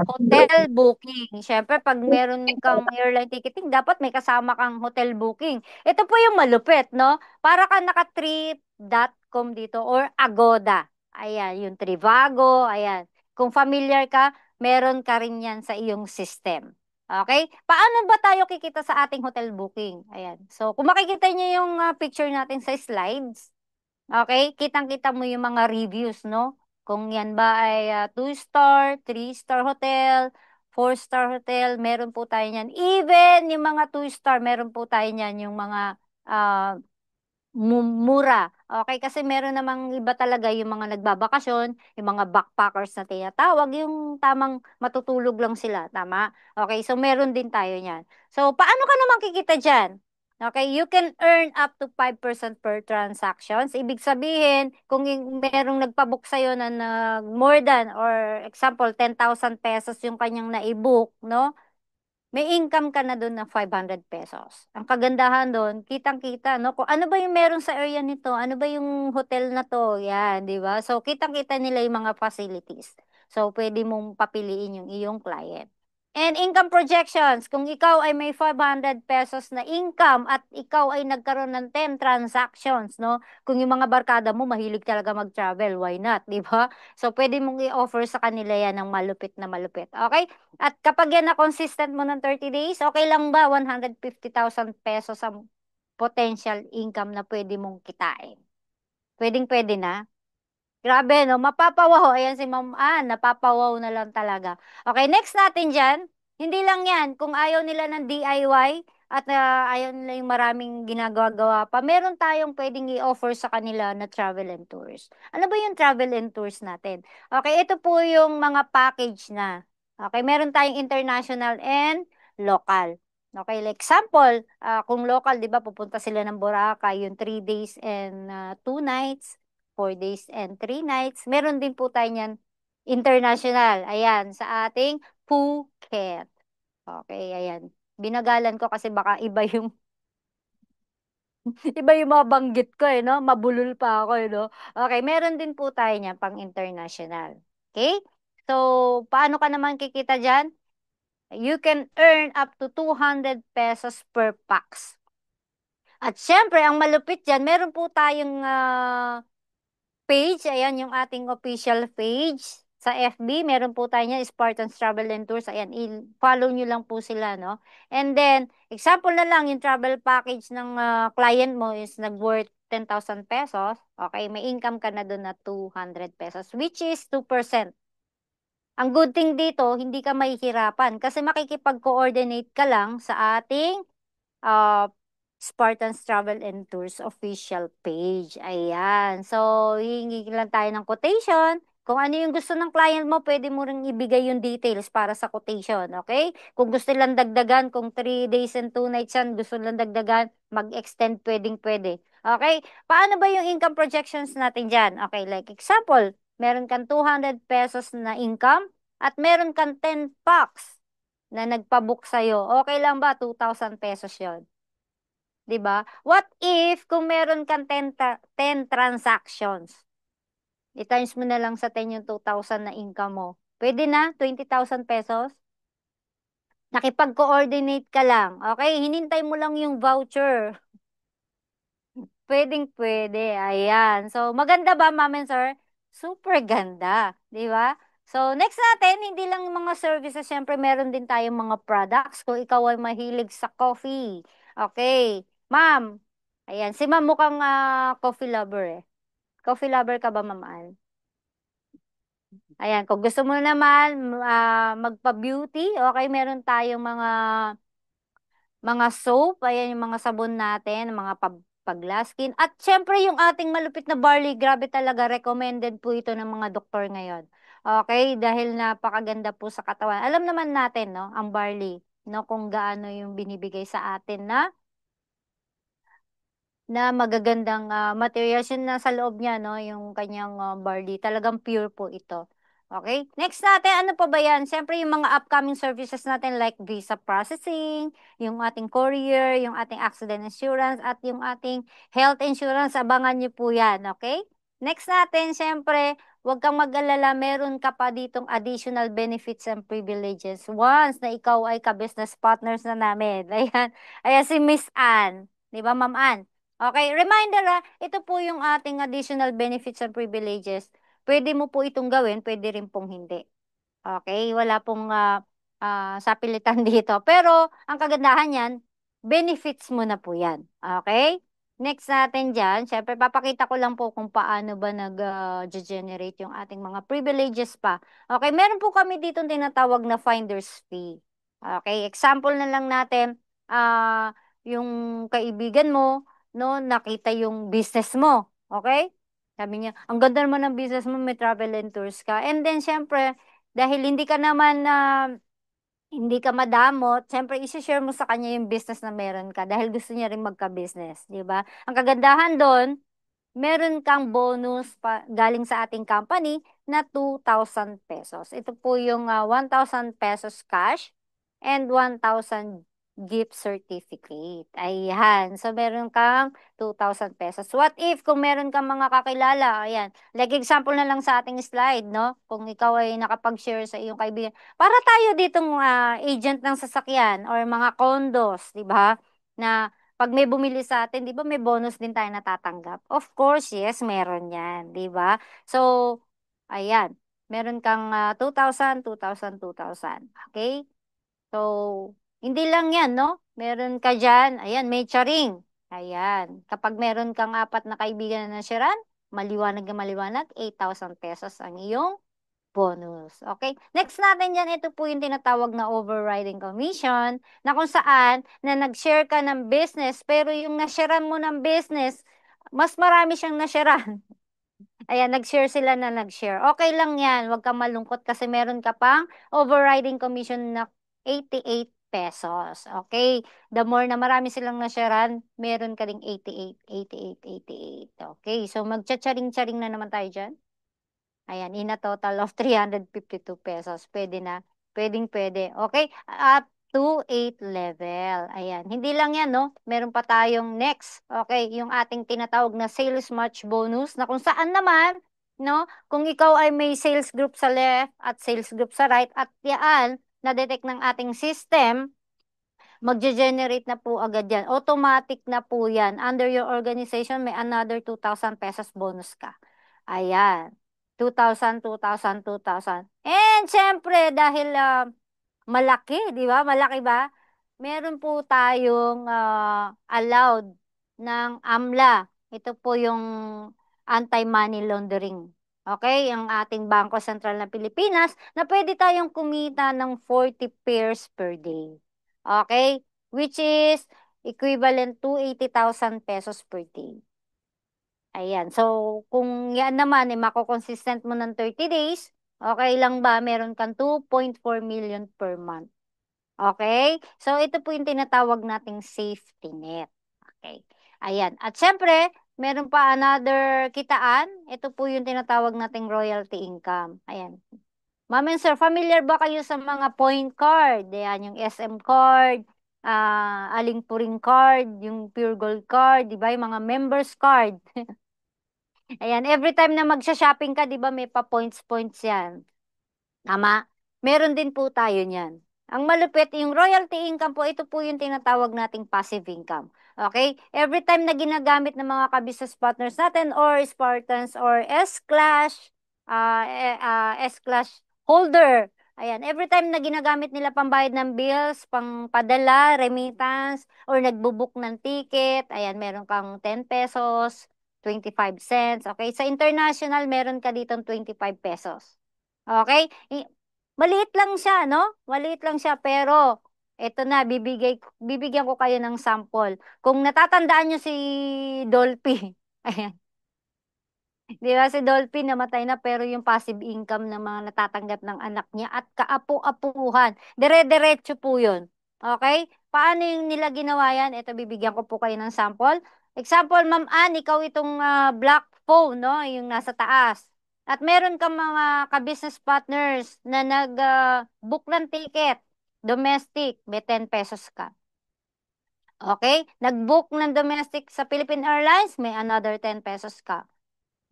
hotel booking. Siyempre, pag meron kang airline ticketing, dapat may kasama kang hotel booking. Ito po yung malupit, no? Para ka naka-trip.com dito or Agoda. Ayan, yung Trivago, ayan. Kung familiar ka, meron ka rin yan sa iyong system. Okay? Paano ba tayo kikita sa ating hotel booking? Ayan. So, kung makikita niyo yung picture natin sa slides, okay, kitang-kita mo yung mga reviews, no? Kung yan ba ay 2-star, 3-star hotel, 4-star hotel, meron po tayo niyan. Even yung mga 2-star, meron po tayo niyan yung mga ah, mura. Okay, kasi meron namang iba talaga yung mga nagbabakasyon, yung mga backpackers na tinatawag, yung tamang matutulog lang sila, tama? Okay, so meron din tayo niyan. So, paano ka naman kikita dyan? Okay, you can earn up to 5% per transactions. Ibig sabihin, kung merong nagpabook sa'yo na more than, or example, 10,000 pesos yung kanyang naibook, no? May income ka na doon na 500 pesos. Ang kagandahan doon, kitang-kita, no? Kung ano ba yung meron sa area nito, ano ba yung hotel na to, yan, di ba? So, kitang-kita nila yung mga facilities. So, pwede mong papiliin yung iyong client. And income projections, kung ikaw ay may 500 pesos na income at ikaw ay nagkaroon ng 10 transactions, no? Kung yung mga barkada mo mahilig talaga mag-travel, why not, di ba? So, pwede mong i-offer sa kanila yan ng malupit na malupit. Okay? At kapag yan na consistent mo ng 30 days, okay lang ba 150,000 pesos ang potential income na pwede mong kitain? Pwedeng pwede na. Grabe, no? Mapapawaw. Ayan si Ma'am Ann, napapawaw na lang talaga. Okay, next natin dyan. Hindi lang yan. Kung ayaw nila ng DIY at ayaw nila yung maraming ginagawa pa, meron tayong pwedeng i-offer sa kanila na travel and tours. Ano ba yung travel and tours natin? Okay, ito po yung mga package na. Okay, meron tayong international and local. Okay, like example, kung local, di ba, pupunta sila ng Boracay, yung 3 days and 2 nights. 4 days and 3 nights. Meron din po tayo niyan international. Ayan, sa ating Phuket. Okay, ayan. Binagalan ko kasi baka iba yung iba yung mabanggit ko eh, no? Mabulol pa ako eh, no? Okay, meron din po tayo niyan pang international. Okay? So, paano ka naman kikita dyan? You can earn up to 200 pesos per pax. At syempre, ang malupit dyan, meron po tayong page. Ayan yung ating official page. Sa FB, meron po tayo niyan, Spartans Travel and Tours. Ayan, i-follow nyo lang po sila, no? And then, example na lang, yung travel package ng client mo is nag-worth 10,000 pesos. Okay, may income ka na doon na 200 pesos, which is 2%. Ang good thing dito, hindi ka mahihirapan kasi makikipag-coordinate ka lang sa ating uh, Spartans Travel and Tours official page. Ayan. So, hihingi lang tayo ng quotation. Kung ano yung gusto ng client mo, pwede mo ring ibigay yung details para sa quotation. Okay? Kung gusto lang dagdagan, kung 3 days and 2 nights yan, gusto lang dagdagan, mag-extend, pwedeng pwede. Okay? Paano ba yung income projections natin dyan? Okay, like example, meron kang 200 pesos na income at meron kang 10 packs na nagpabook sa'yo. Okay lang ba? 2,000 pesos yon, 'di ba? What if kung meron kang 10 transactions? I-times mo na lang sa 10 yung 2,000 na income mo. Pwede na, 20,000 pesos. Nakipag-coordinate ka lang. Okay, hinintay mo lang yung voucher. Pwedeng pwede. Ayan. So, maganda ba, ma'am and sir? Super ganda. Di ba? So, next natin, hindi lang mga services, syempre meron din tayong mga products kung ikaw ay mahilig sa coffee. Okay. Ma'am, ayan. Si ma'am mukhang coffee lover eh. Coffee lover ka ba, ma'am Ann? Ayan. Kung gusto mo naman magpa-beauty, okay, meron tayong mga soap, ayan yung mga sabon natin, mga paglaskin. At syempre yung ating malupit na barley, grabe talaga, recommended po ito ng mga doktor ngayon. Okay, dahil napakaganda po sa katawan. Alam naman natin, no, ang barley, no, kung gaano yung binibigay sa atin na magagandang materials yun na sa loob niya, no? Yung kanyang barley. Talagang pure po ito. Okay? Next natin, ano pa ba yan? Siyempre, yung mga upcoming services natin like visa processing, yung ating courier, yung ating accident insurance, at yung ating health insurance. Abangan niyo po yan. Okay? Next natin, siyempre, huwag kang mag-alala, meron ka pa ditong additional benefits and privileges once na ikaw ay ka-business partners na namin. Ayan, ayan si Miss Ann. Di ba, Ma'am Ann? Okay, reminder ito po yung ating additional benefits and privileges. Pwede mo po itong gawin, pwede rin pong hindi. Okay, wala pong sapilitan dito. Pero, ang kagandahan yan, benefits mo na po yan. Okay? Next natin dyan, syempre papakita ko lang po kung paano ba nag-generate yung ating mga privileges pa. Okay, meron po kami dito tinatawag na finder's fee. Okay, example na lang natin, yung kaibigan mo, no, nakita yung business mo. Okay? Sabi niya, ang ganda naman ng business mo, may travel and tours ka. And then, syempre, dahil hindi ka naman hindi ka madamot, syempre isi-share mo sa kanya yung business na meron ka dahil gusto niya rin magka-business, di ba? Ang kagandahan doon, meron kang bonus pa, galing sa ating company na 2,000 pesos. Ito po yung 1,000 pesos cash and 1,000 gift certificate. Ayan. So, meron kang 2,000 pesos. What if kung meron kang mga kakilala? Ayan. Like example na lang sa ating slide, no? Kung ikaw ay nakapag-share sa iyong kaibigan. Para tayo ditong agent ng sasakyan or mga condos, di ba? Na pag may bumili sa atin, di ba may bonus din tayo natatanggap? Of course, yes, meron yan, di ba? So, ayan, meron kang 2,000, 2,000, 2,000. Okay? So, hindi lang yan, no? Meron ka dyan, ayan, may charing. Ayan, kapag meron kang apat na kaibigan na nasyaran, maliwanag na maliwanag, 8,000 pesos ang iyong bonus. Okay? Next natin yan, ito po yung tinatawag na overriding commission na kung saan na nag-share ka ng business pero yung nasharean mo ng business, mas marami siyang nasharean. Ayan, nag-share sila na nag-share. Okay lang yan, huwag kang malungkot kasi meron ka pang overriding commission na 88 pesos. Okay? The more na marami silang nasharean, meron ka ding 88, 88, 88. Okay? So, magcha-charing-charing na naman tayo dyan. Ayan, in a total of 352 pesos. Pwede na. Pwedeng pwede. Okay? Up to 8 level. Ayan. Hindi lang yan, no? Meron pa tayong next. Okay? Yung ating tinatawag na sales match bonus na kung saan naman, no? Kung ikaw ay may sales group sa left at sales group sa right at yan, na-detect ng ating system, magge-generate na po agad yan. Automatic na po yan. Under your organization, may another 2,000 pesos bonus ka. Ayan. 2,000, 2,000, 2,000. And syempre, dahil malaki, di ba? Malaki ba? Meron po tayong allowed ng AMLA. Ito po yung anti-money laundering. Okay? Ang ating Bangko Sentral ng Pilipinas na pwede tayong kumita ng 40 pairs per day. Okay? Which is equivalent to 80,000 pesos per day. Ayan. So, kung yan naman, mako-consistent mo ng 30 days, okay lang ba? Meron kang 2.4 million per month. Okay? So, ito po yung tinatawag nating safety net. Okay. Ayan. At syempre, meron pa another kitaan. Ito po yung tinatawag nating royalty income. Ayan. Ma'am and sir, familiar ba kayo sa mga point card? Ayan, yung SM card, Aling Puring card, yung Pure Gold card, di ba? Yung mga members card. Ayan, every time na magsha-shopping ka, di ba may pa-points-points yan. Tama? Meron din po tayo niyan. Ang malupit, yung royalty income po, ito po yung tinatawag nating passive income. Okay? Every time na ginagamit ng mga ka-business partners natin or Spartans or S-Clash, S-Clash holder, ayan, every time na ginagamit nila pambayad ng bills, pang padala, remittance, or nagbubook ng ticket, ayan, meron kang 10 pesos, 25 cents, okay? Sa international, meron ka dito 25 pesos. Okay? Maliit lang siya, no? Maliit lang siya, pero eto na, bibigyan ko kayo ng sample. Kung natatandaan nyo si Dolphy, ayan, di ba si Dolphy namatay na pero yung passive income ng mga natatanggap ng anak niya at kaapu-apuhan. Dire-diretso po yun. Okay? Paano yung nila ginawa yan? Ito, bibigyan ko po kayo ng sample. Example, Ma'am Ann, ikaw itong black phone, no? Yung nasa taas. At meron kang mga ka-business partners na nag-book ng ticket. Domestic, may 10 pesos ka. Okay? Nag-book ng domestic sa Philippine Airlines, may another 10 pesos ka.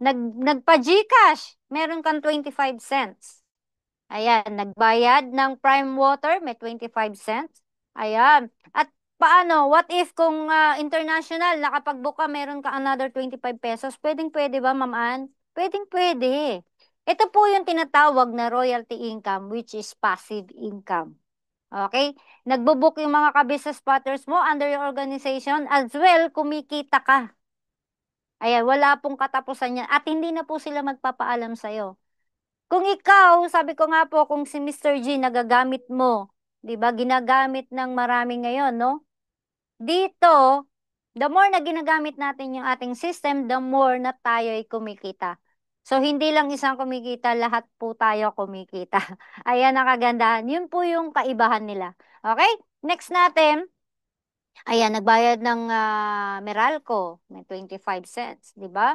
Nagpa-GCash, meron kang 25 cents. Ayan, nagbayad ng Prime Water, may 25 cents. Ayan. At paano? What if kung international, nakapag-book ka, meron ka another 25 pesos? Pwedeng-pwede ba, Ma'am Ann? Pwedeng-pwede. Ito po yung tinatawag na royalty income, which is passive income. Okay? Nagbo-book yung mga ka-business partners mo under your organization as well, kumikita ka. Ayan, wala pong katapusan yan. At hindi na po sila magpapaalam sa'yo. Kung ikaw, sabi ko nga po, kung si Mr. G nagagamit mo, di ba, ginagamit ng marami ngayon, no? Dito, the more na ginagamit natin yung ating system, the more na tayo ay kumikita. So, hindi lang isang kumikita, lahat po tayo kumikita. Ayan ang kagandahan. Yun po yung kaibahan nila. Okay? Next natin, ayan, nagbayad ng Meralco, may 25 cents, di ba?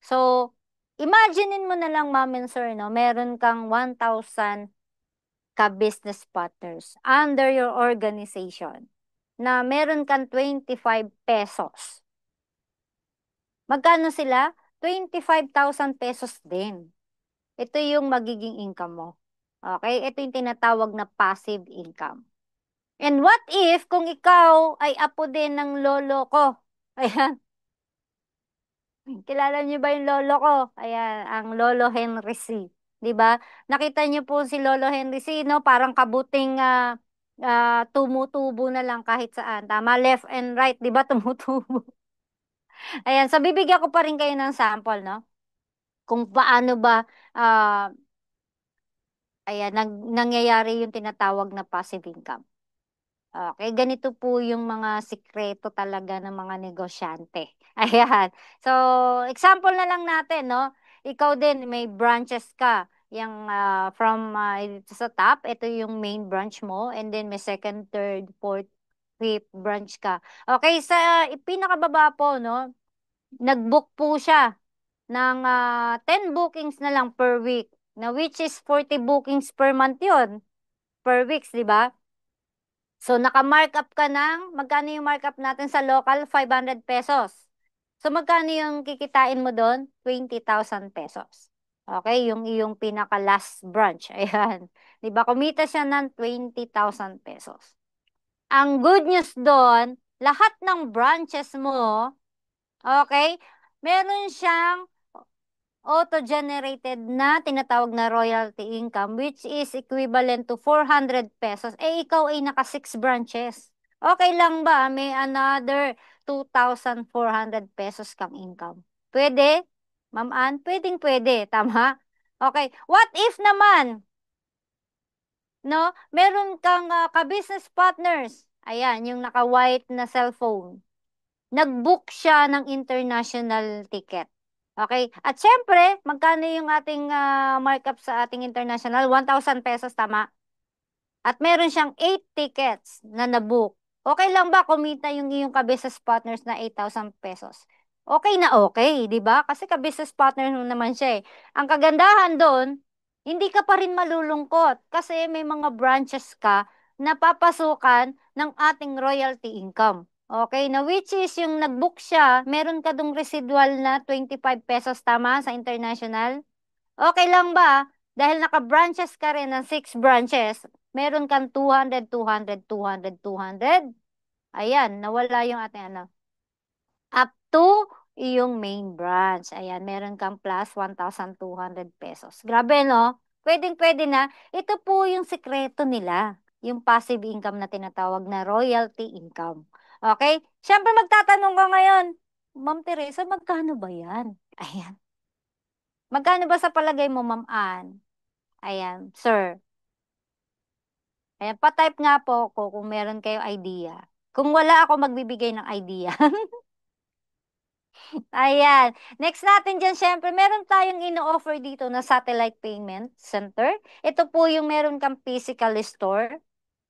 So, imaginein mo na lang, ma'am and sir, no, meron kang 1,000 ka-business partners under your organization na meron kang 25 pesos. Magkano sila? 25,000 pesos din. Ito yung magiging income mo. Okay? Ito yung tinatawag na passive income. And what if kung ikaw ay apo din ng lolo ko? Ayan. Kilala niyo ba yung lolo ko? Ayan, ang Lolo Henry C. 'Di ba? Nakita niyo po si Lolo Henry C, no? Parang kabuting tumutubo na lang kahit saan. Tama, left and right, 'di ba? Tumutubo. Ayan, so bibigyan ko pa rin kayo ng sample, no? Kung paano ba ayan, nangyayari yung tinatawag na passive income. Okay, ganito po yung mga sikreto talaga ng mga negosyante. Ayan. So, example na lang natin, no? Ikaw din, may branches ka. Yung ito sa top, ito yung main branch mo. And then may second, third, fourth, fifth branch ka. Okay, sa pinakababa po, no? Nag-book po siya ng 10 bookings na lang per week. Na which is 40 bookings per month yun. Per weeks, di ba? So, naka-markup ka ng, magkano yung markup natin sa local? 500 pesos. So, magkano yung kikitain mo doon? 20,000 pesos. Okay, yung iyong pinaka-last branch. Ayan. Di ba? Kumita siya ng 20,000 pesos. Ang good news doon, lahat ng branches mo, okay, meron siyang auto-generated na tinatawag na royalty income which is equivalent to 400 pesos. Eh, ikaw ay naka 6 branches. Okay lang ba? May another 2,400 pesos kang income. Pwede? Ma'am Ann? Pwedeng pwede. Tama? Okay. What if naman, no? Meron kang ka-business partners. Ayan, yung naka-white na cellphone. Nag-book siya ng international ticket. Okay? At syempre, magkano yung ating markup sa ating international? 1,000 pesos, tama? At meron siyang 8 tickets na nabook. Okay lang ba kumita yung iyong ka-business partners na 8,000 pesos? Okay na okay, di ba? Kasi ka-business partner mo naman siya eh. Ang kagandahan doon, hindi ka pa rin malulungkot kasi may mga branches ka na papasukan ng ating royalty income. Okay, na which is yung nag-book siya, meron ka dong residual na 25 pesos, tama, sa international? Okay lang ba? Dahil naka-branches ka rin ng 6 branches, meron kang 200, 200, 200, 200. Ayan, nawala yung ating ano. Up to iyong main branch. Ayan, meron kang plus 1,200 pesos. Grabe, no? Pwedeng-pwede na. Ito po yung sekreto nila. Yung passive income na tinatawag na royalty income. Okay? Siyempre magtatanong ka ngayon, Ma'am Teresa, magkano ba yan? Ayan. Magkano ba sa palagay mo, Ma'am Ann? Ayan, sir. Ayan, pa-type nga po ako kung meron kayong idea. Kung wala ako magbibigay ng idea. Ayan. Next natin dyan, syempre, meron tayong ino-offer dito na satellite payment center. Ito po yung meron kang physical store.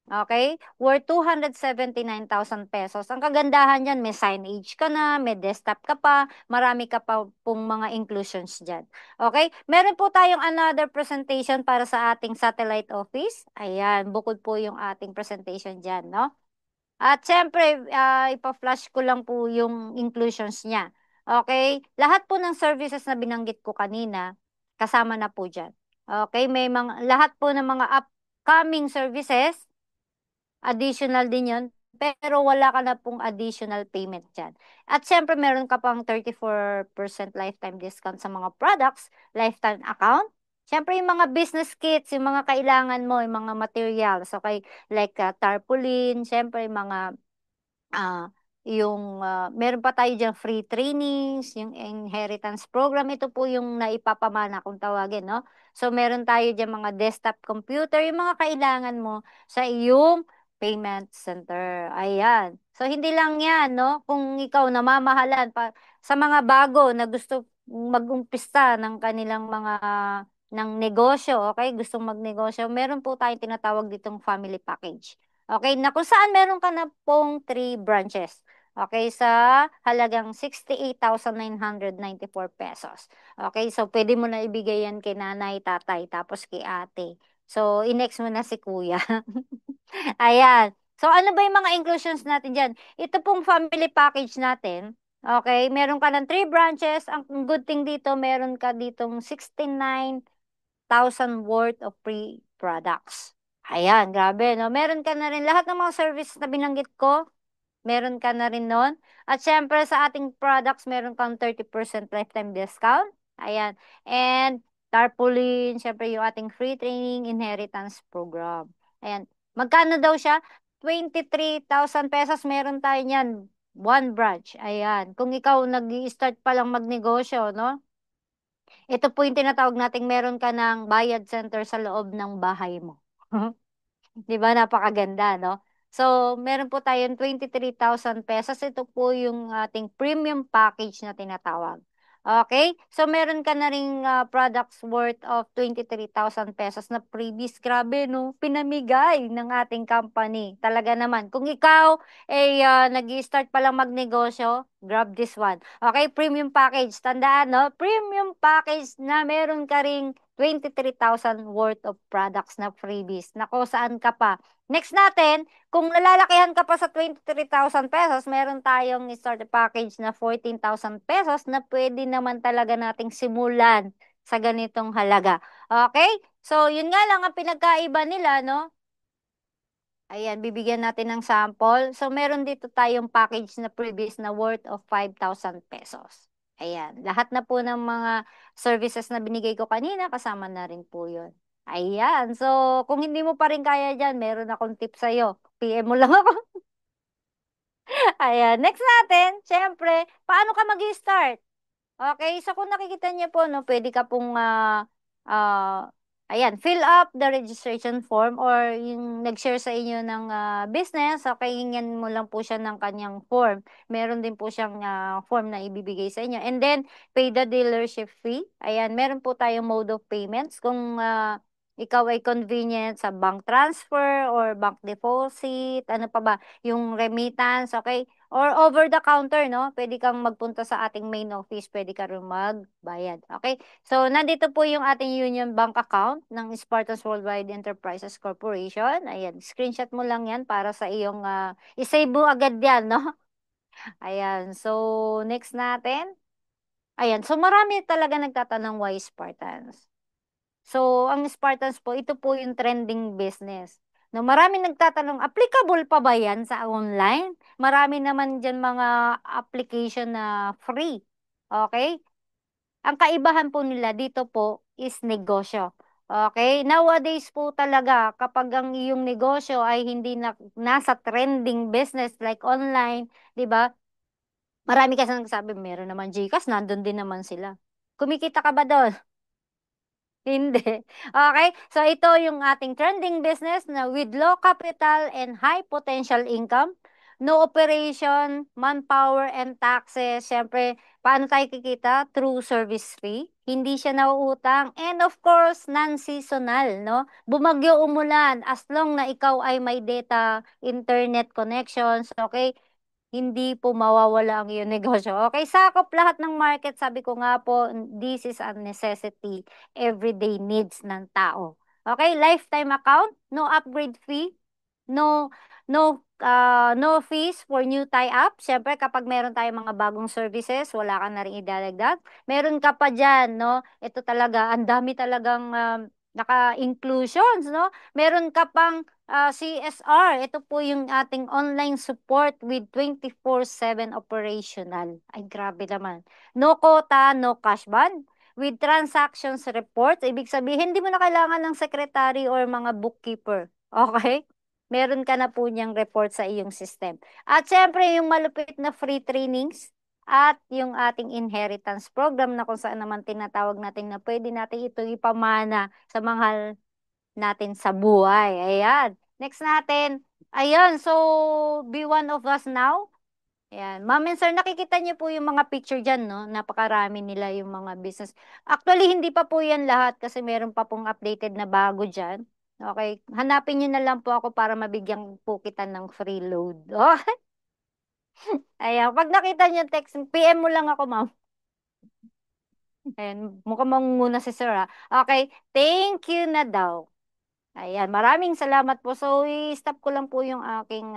Okay? Worth 279,000 pesos. Ang kagandahan dyan, may signage ka na, may desktop ka pa, marami ka pa pong mga inclusions dyan. Okay? Meron po tayong another presentation para sa ating satellite office. Ayan, bukod po yung ating presentation dyan, no? At syempre, ipa-flash ko lang po yung inclusions niya. Okay? Lahat po ng services na binanggit ko kanina, kasama na po dyan. Okay? May mga, lahat po ng mga upcoming services, additional din yon, pero wala ka na pong additional payment dyan. At syempre, meron ka pang 34% lifetime discount sa mga products, lifetime account. Syempre, yung mga business kits, yung mga kailangan mo, yung mga materials, okay, like tarpaulin, syempre, yung mga meron pa tayo diyan free trainings, yung inheritance program, ito po yung naipapamana kung tawagin, no? So, meron tayo diyan mga desktop computer, yung mga kailangan mo sa iyong payment center. Ayan. So, hindi lang yan, no? Kung ikaw namamahalan pa sa mga bago na gusto mag-umpisa ng kanilang mga ng negosyo, okay? Gustong magnegosyo, meron po tayong tinatawag ditong family package. Okay, na kung saan meron ka na pong 3 branches. Okay, sa halagang 68,994 pesos. Okay, so pwede mo na ibigay yan kay nanay, tatay, tapos kay ate. So, inex mo na si kuya. Ayan. So, ano ba yung mga inclusions natin dyan? Ito pong family package natin. Okay, meron ka ng 3 branches. Ang good thing dito, meron ka ditong 69,000 worth of free products. Ayan, grabe, no? Meron ka na rin lahat ng mga services na binanggit ko. Meron ka na rin nun. At syempre sa ating products, meron kang 30% lifetime discount. Ayan. And tarpaulin, syempre yung ating free training inheritance program. Ayan. Magkano daw siya? 23,000 pesos meron tayo niyan. One branch. Ayan. Kung ikaw nag-i-start pa lang magnegosyo, no? Ito po yung tinatawag nating meron ka ng bayad center sa loob ng bahay mo. 'Di ba napakaganda, no? So, meron po tayong 23,000 pesos. Ito po yung ating premium package na tinatawag. Okay? So, meron ka na ring products worth of 23,000 pesos na freebies. Grabe, no? Pinamigay ng ating company. Talaga naman. Kung ikaw ay nag-start pa lang magnegosyo, grab this one. Okay? Premium package. Tandaan, no? Premium package na meron ka ring 23,000 worth of products na freebies. Nako, saan ka pa? Next natin, kung nalalakihan ka pa sa 23,000 pesos, meron tayong starter package na 14,000 pesos na pwede naman talaga nating simulan sa ganitong halaga. Okay? So, yun nga lang ang pinagkaiba nila, no? Ayan, bibigyan natin ng sample. So, meron dito tayong package na previous na worth of 5,000 pesos. Ayan, lahat na po ng mga services na binigay ko kanina, kasama na rin po yun. Ayan, so kung hindi mo pa rin kaya dyan, meron akong tip sa'yo. PM mo lang ako. Ayan, next natin, syempre, paano ka mag-start? Okay, so kung nakikita niyo po, no, pwede ka pong, ah, ayan, fill up the registration form or yung nag-share sa inyo ng business, okay, hingyan mo lang po siya ng kanyang form. Meron din po siyang form na ibibigay sa inyo. And then, pay the dealership fee. Ayan, meron po tayong mode of payments. Kung ikaw ay convenient sa bank transfer or bank deposit, ano pa ba, yung remittance, okay? Or over the counter, no? Pwede kang magpunta sa ating main office, pwede ka rin magbayad. Okay? So, nandito po yung ating Union Bank account ng Spartans Worldwide Enterprises Corporation. Ayan, screenshot mo lang yan para sa iyong, isave mo agad yan, no? Ayan. So, next natin. Ayan. So, marami talaga nagtatanong why Spartans. So, ang Spartans po, ito po yung trending business. No, marami nagtatanong, applicable pa ba yan sa online? Marami naman dyan mga application na free. Okay? Ang kaibahan po nila dito po is negosyo. Okay? Nowadays po talaga, kapag ang iyong negosyo ay hindi nasa trending business like online, di ba? Marami kasi nagsasabi, meron naman GCash, nandun din naman sila. Kumikita ka ba doon? Hindi. Okay? So, ito yung ating trending business na with low capital and high potential income. No operation, manpower, and taxes. Siyempre, paano tayo kikita? Through service fee. Hindi siya nauutang. And of course, non-seasonal, no? Bumagyo, umulan, as long na ikaw ay may data, internet connections, okay? Hindi po mawawala ang iyong negosyo. Okay, sakop lahat ng market. Sabi ko nga po, this is a necessity, everyday needs ng tao. Okay, lifetime account, no upgrade fee, no no fees for new tie-up. Siyempre, kapag meron tayong mga bagong services, wala ka na rin idadagdag. Meron ka pa dyan, no? Ito talaga, ang dami talagang naka-inclusions, no? Meron ka pang CSR. Ito po yung ating online support with 24/7 operational. Ay, grabe naman. No quota, no cash ban. With transactions reports, ibig sabihin, hindi mo na kailangan ng secretary or mga bookkeeper. Okay? Meron ka na po niyang report sa iyong system. At syempre, yung malupit na free trainings at yung ating inheritance program na kung saan naman tinatawag natin na pwede natin ito ipamana sa mahal natin sa buhay. Ayan. Next natin. Ayan. So, be one of us now. Ayan. Ma'am and sir, nakikita niyo po yung mga picture dyan, no? Napakarami nila yung mga business. Actually, hindi pa po yan lahat kasi meron pa pong updated na bago dyan. Okay. Hanapin niyo na lang po ako para mabigyan po kita ng free load. Oh, ayan. Pag nakita niyo text, PM mo lang ako, ma'am. Ayan. Mukhang mangunguna si sir, ha? Okay. Thank you na daw. Ayan, maraming salamat po. So, i-stop ko lang po yung aking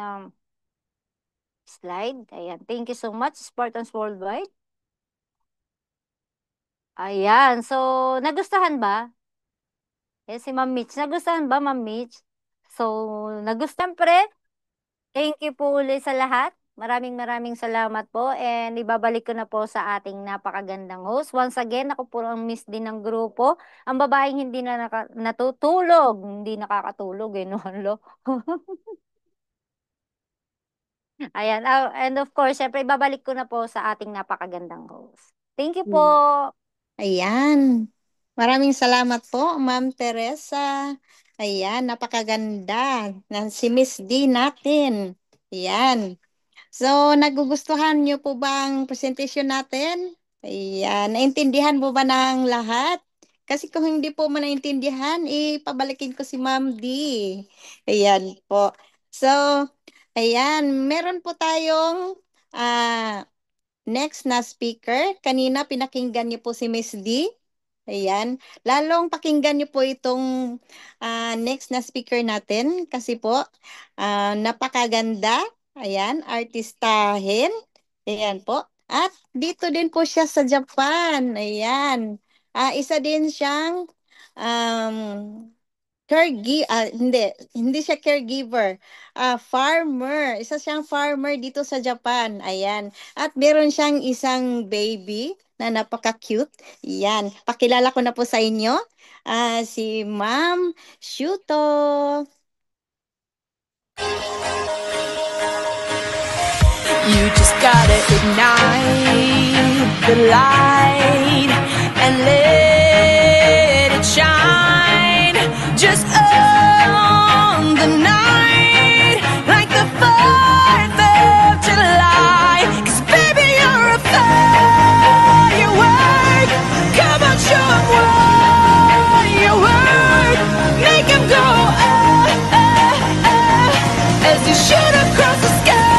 slide. Ayan, thank you so much, Spartans Worldwide. Ayan, so, nagustuhan ba? Eh, si Ma'am Mitch, nagustuhan ba, Ma'am Mitch? So, nagustuhan pre. Thank you po ulit sa lahat. Maraming maraming salamat po and ibabalik ko na po sa ating napakagandang host. Once again, ako po ang miss din ng grupo. Ang babaeng hindi na natutulog, hindi nakakatulog eh, no? Lo? Ayan. And of course, syempre, ibabalik ko na po sa ating napakagandang host. Thank you po. Hmm. Ayan. Maraming salamat po, Ma'am Teresa. Ayan, napakaganda ng si Miss D natin. Ayan. So, nagugustuhan niyo po bang presentation natin? Ayan, naintindihan mo ba ng lahat? Kasi kung hindi po mo naintindihan, ipabalikin ko si Ma'am D. Ayan po. So, ayan, meron po tayong next na speaker. Kanina pinakinggan niyo po si Miss D. Ayan. Lalong pakinggan niyo po itong next na speaker natin kasi po napakaganda. Ayan, artistahin. Ayan po. At dito din po siya sa Japan. Ayan. Isa din siyang um, hindi siya caregiver. Farmer. Isa siyang farmer dito sa Japan. Ayan. At meron siyang isang baby na napaka-cute. Yan. Pakilala ko na po sa inyo. Si Ma'am Shuto. You just gotta ignite the light and let it shine. Just on the night, like the 4th of July. 'Cause baby, you're a firework. Come on, show 'em what you worth. Make 'em go, as you shoot across the sky.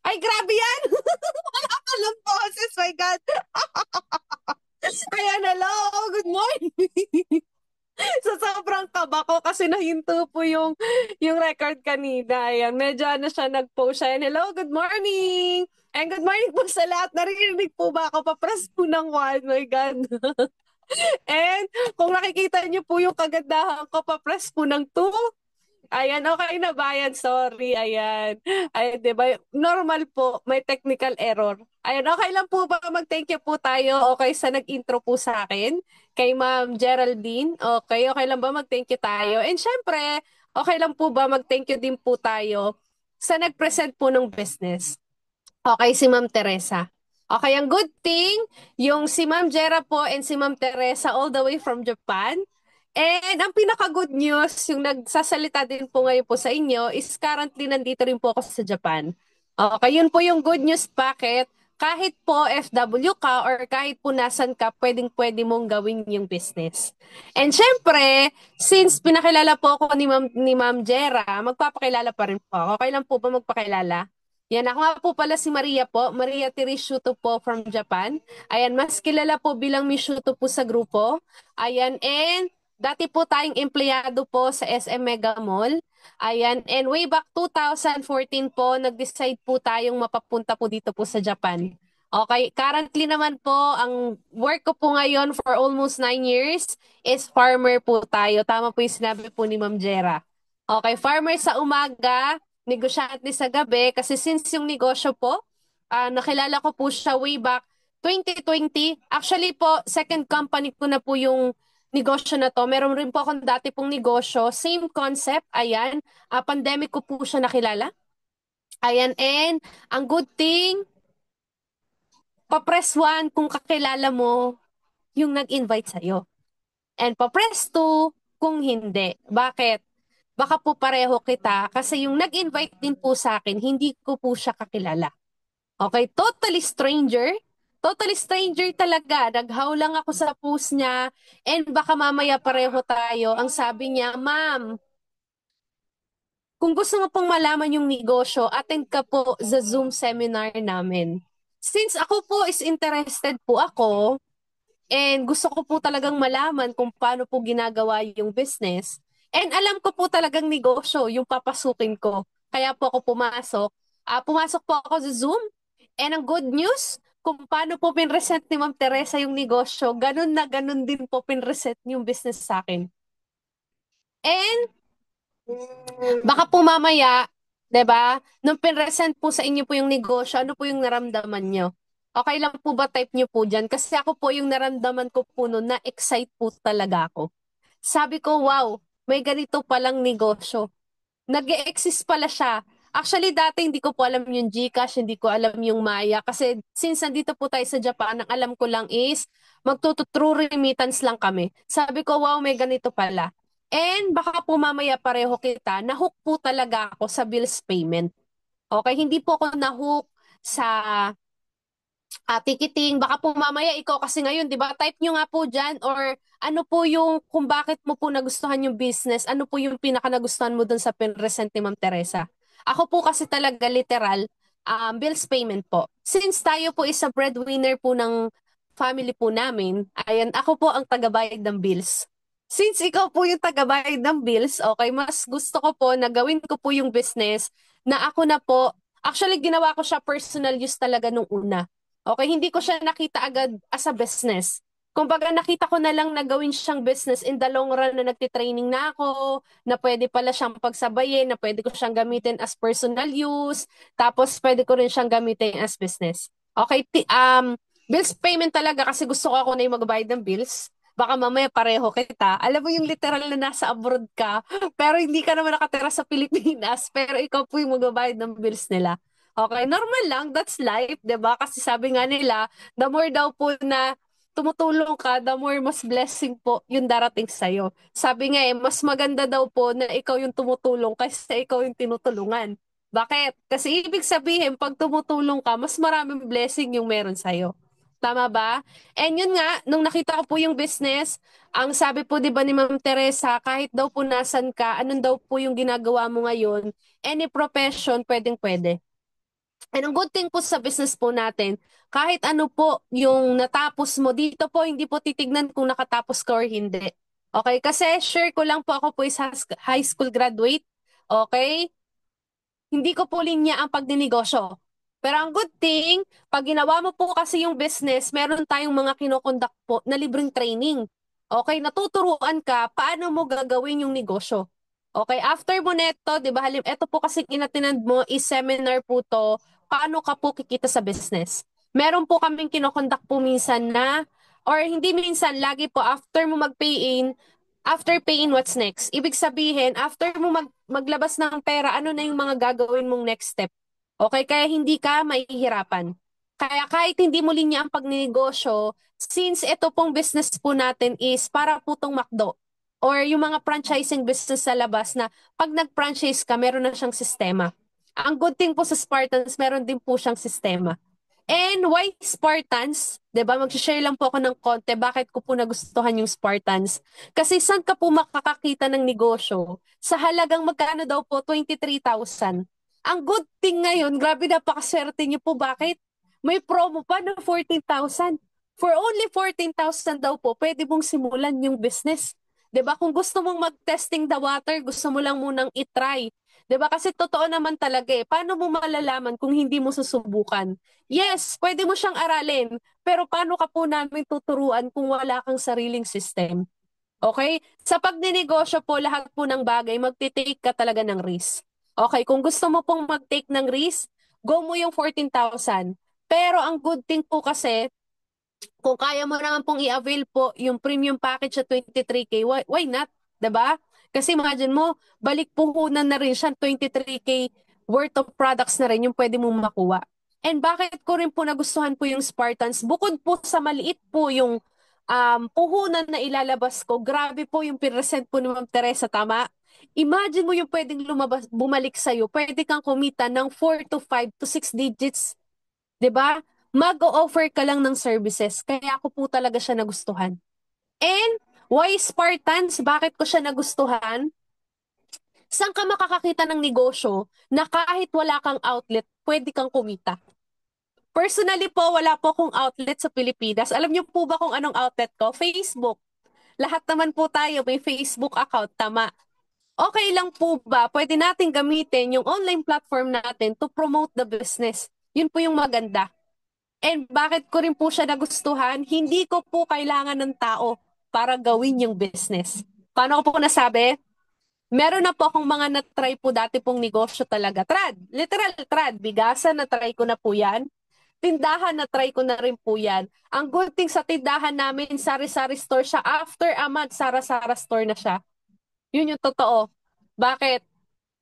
Ay, grabe yan! Wala ka lang boses, my God! Ayan, hello! Good morning! Sa sobrang kaba ko kasi nahinto po yung record kanina. Ayan, medyo ano siya, nag-post siya. And hello, good morning! And good morning po sa lahat. Narinig po ba ako? Papress po ng one. My God. And kung nakikita niyo po yung kagandahan ko, papress po ng two. Ayan, okay na ba yan? Sorry, ayan. Ayan, di ba? Normal po, may technical error. Ayan, okay lang po ba mag-thank you po tayo? Okay sa nag-intro po sa akin? Kay Ma'am Geraldine? Okay, okay lang ba mag-thank you tayo? And syempre, okay lang po ba mag-thank you din po tayo sa nag-present po ng business? Okay, si Ma'am Teresa. Okay, ang good thing, yung si Ma'am Jera po and si Ma'am Teresa all the way from Japan. And ang pinaka-good news, yung nagsasalita din po ngayon po sa inyo, is currently nandito rin po ako sa Japan. Okay, yun po yung good news packet. Kahit po FW ka or kahit po nasan ka, pwedeng-pwede mong gawin yung business. And syempre, since pinakilala po ako ni Ma'am Jera, magpapakilala pa rin po ako. Okay lang po ba magpakilala? Yan, ako nga po pala si Maria po, Maria Tereshuto po from Japan. Ayan, mas kilala po bilang Mishuto po sa grupo. Ayan, and dati po tayong empleyado po sa SM Mega Mall. Ayan, and way back 2014 po, nag-decide po tayong mapapunta po dito po sa Japan. Okay, currently naman po, ang work ko po ngayon for almost 9 years is farmer po tayo. Tama po yung sinabi po ni Ma'am Jera. Okay, farmer sa umaga, negosyante sa gabi kasi since yung negosyo po, nakilala ko po siya way back 2020. Actually po, second company ko na po yung negosyo na to. Meron rin po akong dati pong negosyo. Same concept, ayan. Pandemic ko po siya nakilala. Ayan, and ang good thing, pa-press 1 kung kakilala mo yung nag-invite sa'yo. And pa-press 2 kung hindi. Bakit? Baka po pareho kita kasi yung nag-invite din po sa akin, hindi ko po siya kakilala. Okay, totally stranger. Totally stranger talaga. Naghaw lang ako sa post niya and baka mamaya pareho tayo. Ang sabi niya, ma'am, kung gusto mo pong malaman yung negosyo, attend ka po sa Zoom seminar namin. Since ako po is interested po ako, and gusto ko po talagang malaman kung paano po ginagawa yung business. And alam ko po talagang negosyo yung papasukin ko. Kaya po ako pumasok. Pumasok po ako sa Zoom. And ang good news, kung paano po pinresent ni Ma'am Teresa yung negosyo, ganun na ganun din po pinresent yung business sa akin. And baka po mamaya, 'di ba? Nung pinresent po sa inyo po yung negosyo, ano po yung naramdaman nyo? Okay lang po ba type nyo po dyan? Kasi ako po yung naramdaman ko po noon, na-excite po talaga ako. Sabi ko, wow, may ganito palang negosyo. Nag-exist pala siya. Actually, dati hindi ko po alam yung GCash, hindi ko alam yung Maya. Kasi since nandito po tayo sa Japan, ang alam ko lang is magtutrue remittance lang kami. Sabi ko, wow, may ganito pala. And baka po mamaya pareho kita, nahook po talaga ako sa bills payment. Okay, hindi po ako nahook sa ticketing. Baka po mamaya ikaw kasi ngayon, di ba? Type nyo nga po dyan or ano po yung kung bakit mo po nagustuhan yung business, ano po yung pinaka nagustuhan mo dun sa pinresent ni Ma'am Teresa. Ako po kasi talaga literal, bills payment po. Since tayo po is a breadwinner po ng family po namin, ayan, ako po ang tagabayad ng bills. Since ikaw po yung tagabayad ng bills, okay, mas gusto ko po na gawin ko po yung business na ako na po, actually ginawa ko siya personal use talaga nung una. Okay, hindi ko siya nakita agad as a business. Kumbaga nakita ko na lang na gawin siyang business in the long run na nagtitraining na ako, na pwede pala siyang pagsabayin, na pwede ko siyang gamitin as personal use, tapos pwede ko rin siyang gamitin as business. Okay, bills payment talaga kasi gusto ko ako na yung magbayad ng bills. Baka mamaya pareho kita. Alam mo yung literal na nasa abroad ka, pero hindi ka naman nakatira sa Pilipinas, pero ikaw po yung magbabayad ng bills nila. Okay, normal lang, that's life, 'di ba? Kasi sabi nga nila, the more daw po na tumutulong ka, the more mas blessing po yung darating sa'yo. Sabi nga mas maganda daw po na ikaw yung tumutulong kaysa ikaw yung tinutulungan. Bakit? Kasi ibig sabihin, pag tumutulong ka, mas maraming blessing yung meron sa'yo. Tama ba? And yun nga, nung nakita ko po yung business, ang sabi po 'di ba ni Ma'am Teresa, kahit daw po nasan ka, anong daw po yung ginagawa mo ngayon, any profession, pwedeng pwede. And ang good thing po sa business po natin, kahit ano po yung natapos mo dito po, hindi po titignan kung nakatapos ka or hindi. Okay? Kasi share ko lang po, ako po is high school graduate. Okay? Hindi ko po linya ang pagdinegosyo. Pero ang good thing, pag ginawa mo po kasi yung business, meron tayong mga kinokondak po na libreng training. Okay, natuturuan ka paano mo gagawin yung negosyo. Okay, after mo neto, di ba, ito po kasi inatinand mo is seminar po to, paano ka po kikita sa business. Meron po kaming kinokondak po minsan na, or hindi minsan, lagi po after mo mag-pay in, after pay-in, what's next? Ibig sabihin, after mo maglabas ng pera, ano na yung mga gagawin mong next step? Okay, kaya hindi ka mahihirapan. Kaya kahit hindi mo linya ang pagnegosyo, since ito pong business po natin is para po tong McDo or yung mga franchising business sa labas na pag nag-franchise ka, meron na siyang sistema. Ang good thing po sa Spartans, meron din po siyang sistema. And why Spartans? 'Di ba? Mag-share lang po ako ng konti bakit ko po nagustuhan yung Spartans. Kasi saan ka po makakakita ng negosyo? Sa halagang magkano daw po? 23,000. Ang good thing ngayon, grabe napakaswerte niyo po. Bakit? May promo pa na 14,000. For only 14,000 daw po, pwede mong simulan yung business. 'Di ba? Kung gusto mong mag-testing the water, gusto mo lang munang i-try. 'Di ba? Kasi totoo naman talaga eh. Paano mo malalaman kung hindi mo susubukan? Yes, pwede mo siyang aralin, pero paano ka po namin tuturuan kung wala kang sariling system? Okay? Sa pagninegosyo po, lahat po ng bagay, magtitake ka talaga ng risk. Okay, kung gusto mo pong mag-take ng risk, go mo yung 14,000. Pero ang good thing po kasi, kung kaya mo naman pong i-avail po yung premium package sa 23K, why not? 'Di ba? Kasi imagine mo, balik puhunan na rin siya, 23K worth of products na rin yung pwede mong makuha. And bakit ko rin po nagustuhan po yung Spartans, bukod po sa maliit po yung puhunan na ilalabas ko, grabe po yung present po ni Ma'am Teresa, tama? Imagine mo yung pwedeng lumabas, bumalik sa'yo, pwede kang kumita ng 4 to 5 to 6 digits. 'Di ba? Mag-o-offer ka lang ng services. Kaya ako po talaga siya nagustuhan. And why Spartans? Bakit ko siya nagustuhan? Saan ka makakakita ng negosyo na kahit wala kang outlet, pwede kang kumita? Personally po, wala po akong outlet sa Pilipinas. Alam niyo po ba kung anong outlet ko? Facebook. Lahat naman po tayo may Facebook account, tama? Okay lang po ba? Pwede natin gamitin yung online platform natin to promote the business. Yun po yung maganda. And bakit ko rin po siya nagustuhan, hindi ko po kailangan ng tao para gawin yung business. Paano ko po nasabi? Meron na po akong mga na-try po dati pong negosyo talaga. Literal trad, bigasan na-try ko na po yan. Tindahan na-try ko na rin po yan. Ang good thing sa tindahan namin, sari-sari store siya. After a month, sara-sara store na siya. Yun yung totoo. Bakit?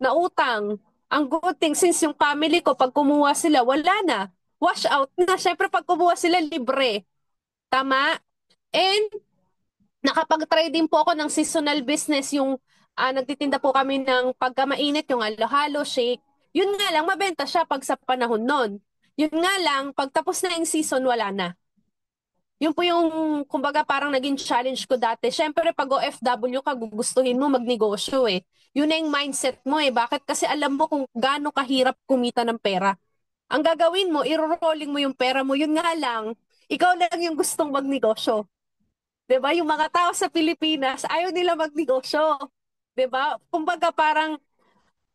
Nautang. Ang good thing, since yung family ko, pag kumuha sila, wala na. Wash out na. Syempre, pag kumuha sila, libre. Tama? And, nakapag-try din po ako ng seasonal business. Yung nagtitinda po kami ng pagka mainit, yung halo-halo, shake. Yun nga lang, mabenta siya pag sa panahon nun. Yun nga lang, pag tapos na yung season, wala na. Yun po yung, kumbaga, parang naging challenge ko dati. Siyempre, pag OFW ka, gugustuhin mo magnegosyo eh. Yun na yung mindset mo eh. Bakit? Kasi alam mo kung gaano kahirap kumita ng pera. Ang gagawin mo, i-rolling mo yung pera mo. Yun nga lang, ikaw lang yung gustong magnegosyo. 'Di ba? Yung mga tao sa Pilipinas, ayaw nila magnegosyo. 'Di ba? Kumbaga parang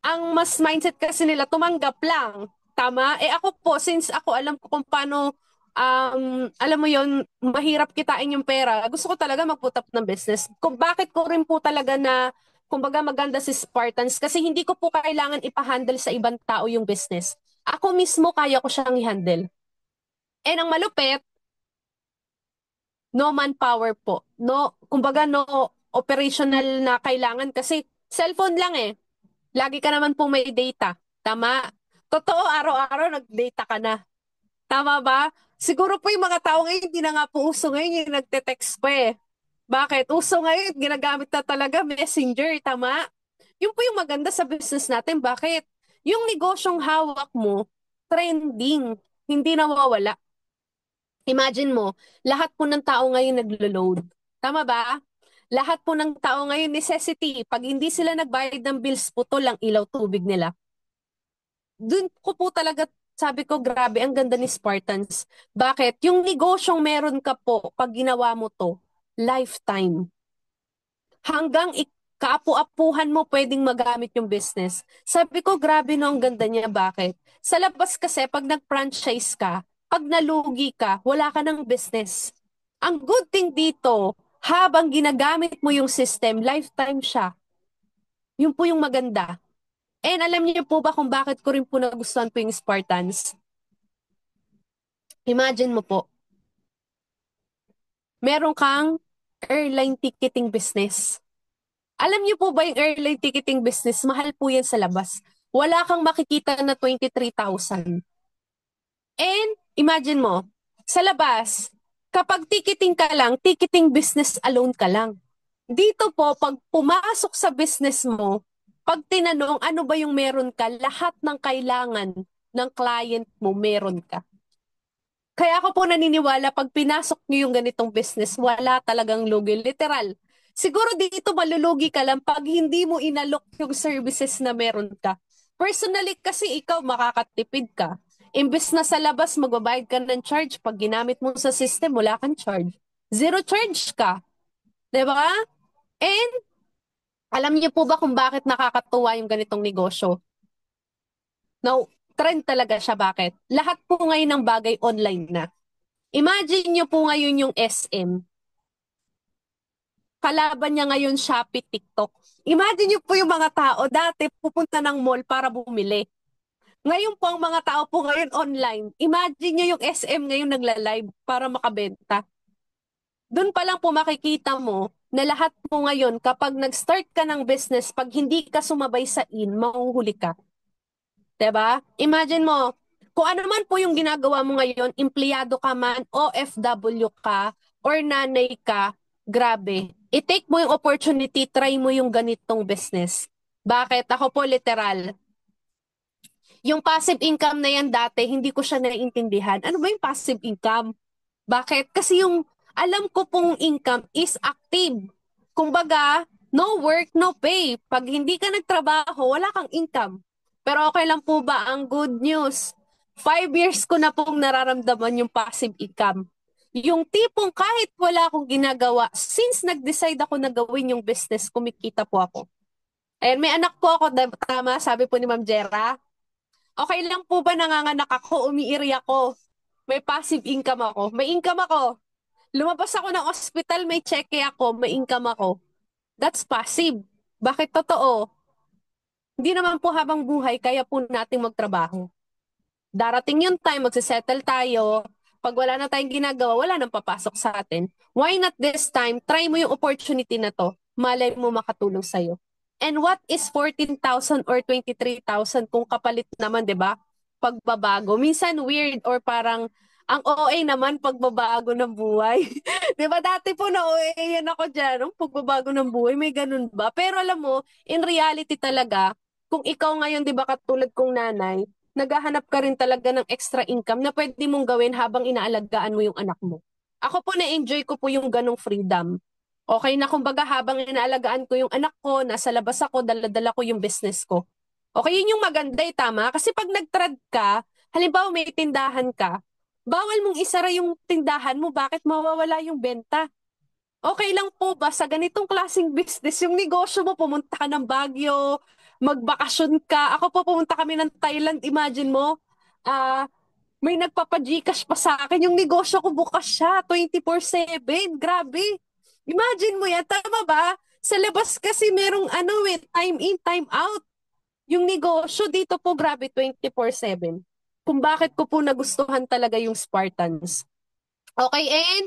ang mas mindset kasi nila tumanggap lang. Tama? Eh ako po, since ako alam ko kung paano, alam mo yon, mahirap kitain yung pera, gusto ko talaga mag-put up ng business. Kung bakit ko rin po talaga na, kumbaga maganda si Spartans, kasi hindi ko po kailangan ipahandle sa ibang tao yung business. Ako mismo kaya ko siyang i-handle. And ang malupit, no manpower po. No, kumbaga no operational na kailangan kasi cellphone lang eh. Lagi ka naman po may data. Tama? Totoo, araw-araw nag-data ka na. Tama ba? Siguro po yung mga tao ngayon, hindi na nga po uso ngayon yung nagte-text pa eh. Bakit? Uso ngayon, ginagamit na talaga messenger, tama? Yun po yung maganda sa business natin. Bakit? Yung negosyong hawak mo, trending, hindi nawawala. Imagine mo, lahat po ng tao ngayon naglo-load. Tama ba? Lahat po ng tao ngayon necessity. Pag hindi sila nagbayad ng bills, putol ang ilaw tubig nila. Doon ko po talaga sabi ko, grabe, ang ganda ni Spartans. Bakit? Yung negosyong meron ka po, pag ginawa mo to, lifetime. Hanggang kaapu-apuhan mo pwedeng magamit yung business. Sabi ko, grabe no, ang ganda niya. Bakit? Sa labas kasi, pag nag-franchise ka, pag nalugi ka, wala ka ng business. Ang good thing dito, habang ginagamit mo yung system, lifetime siya. Yun po yung maganda. And alam niyo po ba kung bakit ko rin po nagustuhan po yung Spartans? Imagine mo po, meron kang airline ticketing business. Alam niyo po ba yung airline ticketing business, mahal po yan sa labas. Wala kang makikita na 23,000. And imagine mo, sa labas, kapag ticketing ka lang, ticketing business alone ka lang. Dito po, pag pumasok sa business mo, pag tinanong ano ba yung meron ka, lahat ng kailangan ng client mo meron ka. Kaya ako po naniniwala, pag pinasok niyo yung ganitong business, wala talagang lugi. Literal. Siguro dito malulugi ka lang pag hindi mo inalok yung services na meron ka. Personally kasi ikaw makakatipid ka. Imbes na sa labas magbabayad ka ng charge, pag ginamit mo sa system, wala kang charge. Zero charge ka. 'Di ba? And alam niyo po ba kung bakit nakakatuwa yung ganitong negosyo? Now, trend talaga siya. Bakit? Lahat po ngayon ng bagay online na. Imagine nyo po ngayon yung SM. Kalaban niya ngayon Shopee, TikTok. Imagine nyo po yung mga tao dati pupunta ng mall para bumili. Ngayon po ang mga tao po ngayon online. Imagine nyo yung SM ngayon nagla-live para makabenta. Doon pa lang po makikita mo na lahat po ngayon kapag nag-start ka ng business, pag hindi ka sumabay sa mahuhuli ka. 'Di ba? Imagine mo, kung ano man po yung ginagawa mo ngayon, empleyado ka man, OFW ka, or nanay ka, grabe. I-take mo yung opportunity, try mo yung ganitong business. Bakit? Ako po literal. Yung passive income na yan dati, hindi ko siya naiintindihan. Ano ba yung passive income? Bakit? Kasi yung alam ko pong income is active. Kumbaga, no work, no pay. Pag hindi ka nagtrabaho, wala kang income. Pero okay lang po ba ang good news? 5 years ko na pong nararamdaman yung passive income. Yung tipong kahit wala akong ginagawa, since nag-decide ako na gawin yung business, kumikita po ako. Ayan, may anak po ako, tama, sabi po ni Ma'am Jera. Okay lang po ba nanganganak ako, umiiri ako? May passive income ako. May income ako. Lumabas ako ng ospital, may cheque ako, may income ako. That's passive. Bakit totoo? Hindi naman po habang buhay, kaya po nating magtrabaho. Darating yung time, magsisettle tayo. Pag wala na tayong ginagawa, wala nang papasok sa atin. Why not this time, try mo yung opportunity na to. Malay mo makatulong sa'yo. And what is 14,000 or 23,000 kung kapalit naman, di ba? Pagbabago. Minsan weird or parang ang OA naman pagbabago ng buhay. Di ba dati po na OA yan ako dyan, pagbabago ng buhay, may ganun ba? Pero alam mo, in reality talaga, kung ikaw ngayon, di ba katulad kong nanay, naghahanap ka rin talaga ng extra income na pwede mong gawin habang inaalagaan mo yung anak mo. Ako po na-enjoy ko po yung ganong freedom. Okay na kumbaga habang inaalagaan ko yung anak ko, nasa labas ako, dala-dala ko yung business ko. Okay, yun yung maganda tama. Kasi pag nag-trad ka, halimbawa may tindahan ka, bawal mong isara yung tindahan mo, bakit mawawala yung benta? Okay lang po ba sa ganitong klaseng business, yung negosyo mo, pumunta ka ng Baguio, magbakasyon ka. Ako po pumunta kami ng Thailand, imagine mo, ah may nagpapa-Gcash pa sa akin. Yung negosyo ko bukas siya, 24/7. Grabe. Imagine mo yan, tama ba? Sa labas kasi merong time in, time out. Yung negosyo dito po, grabe, 24/7. Kung bakit ko po nagustuhan talaga yung Spartans. Okay, and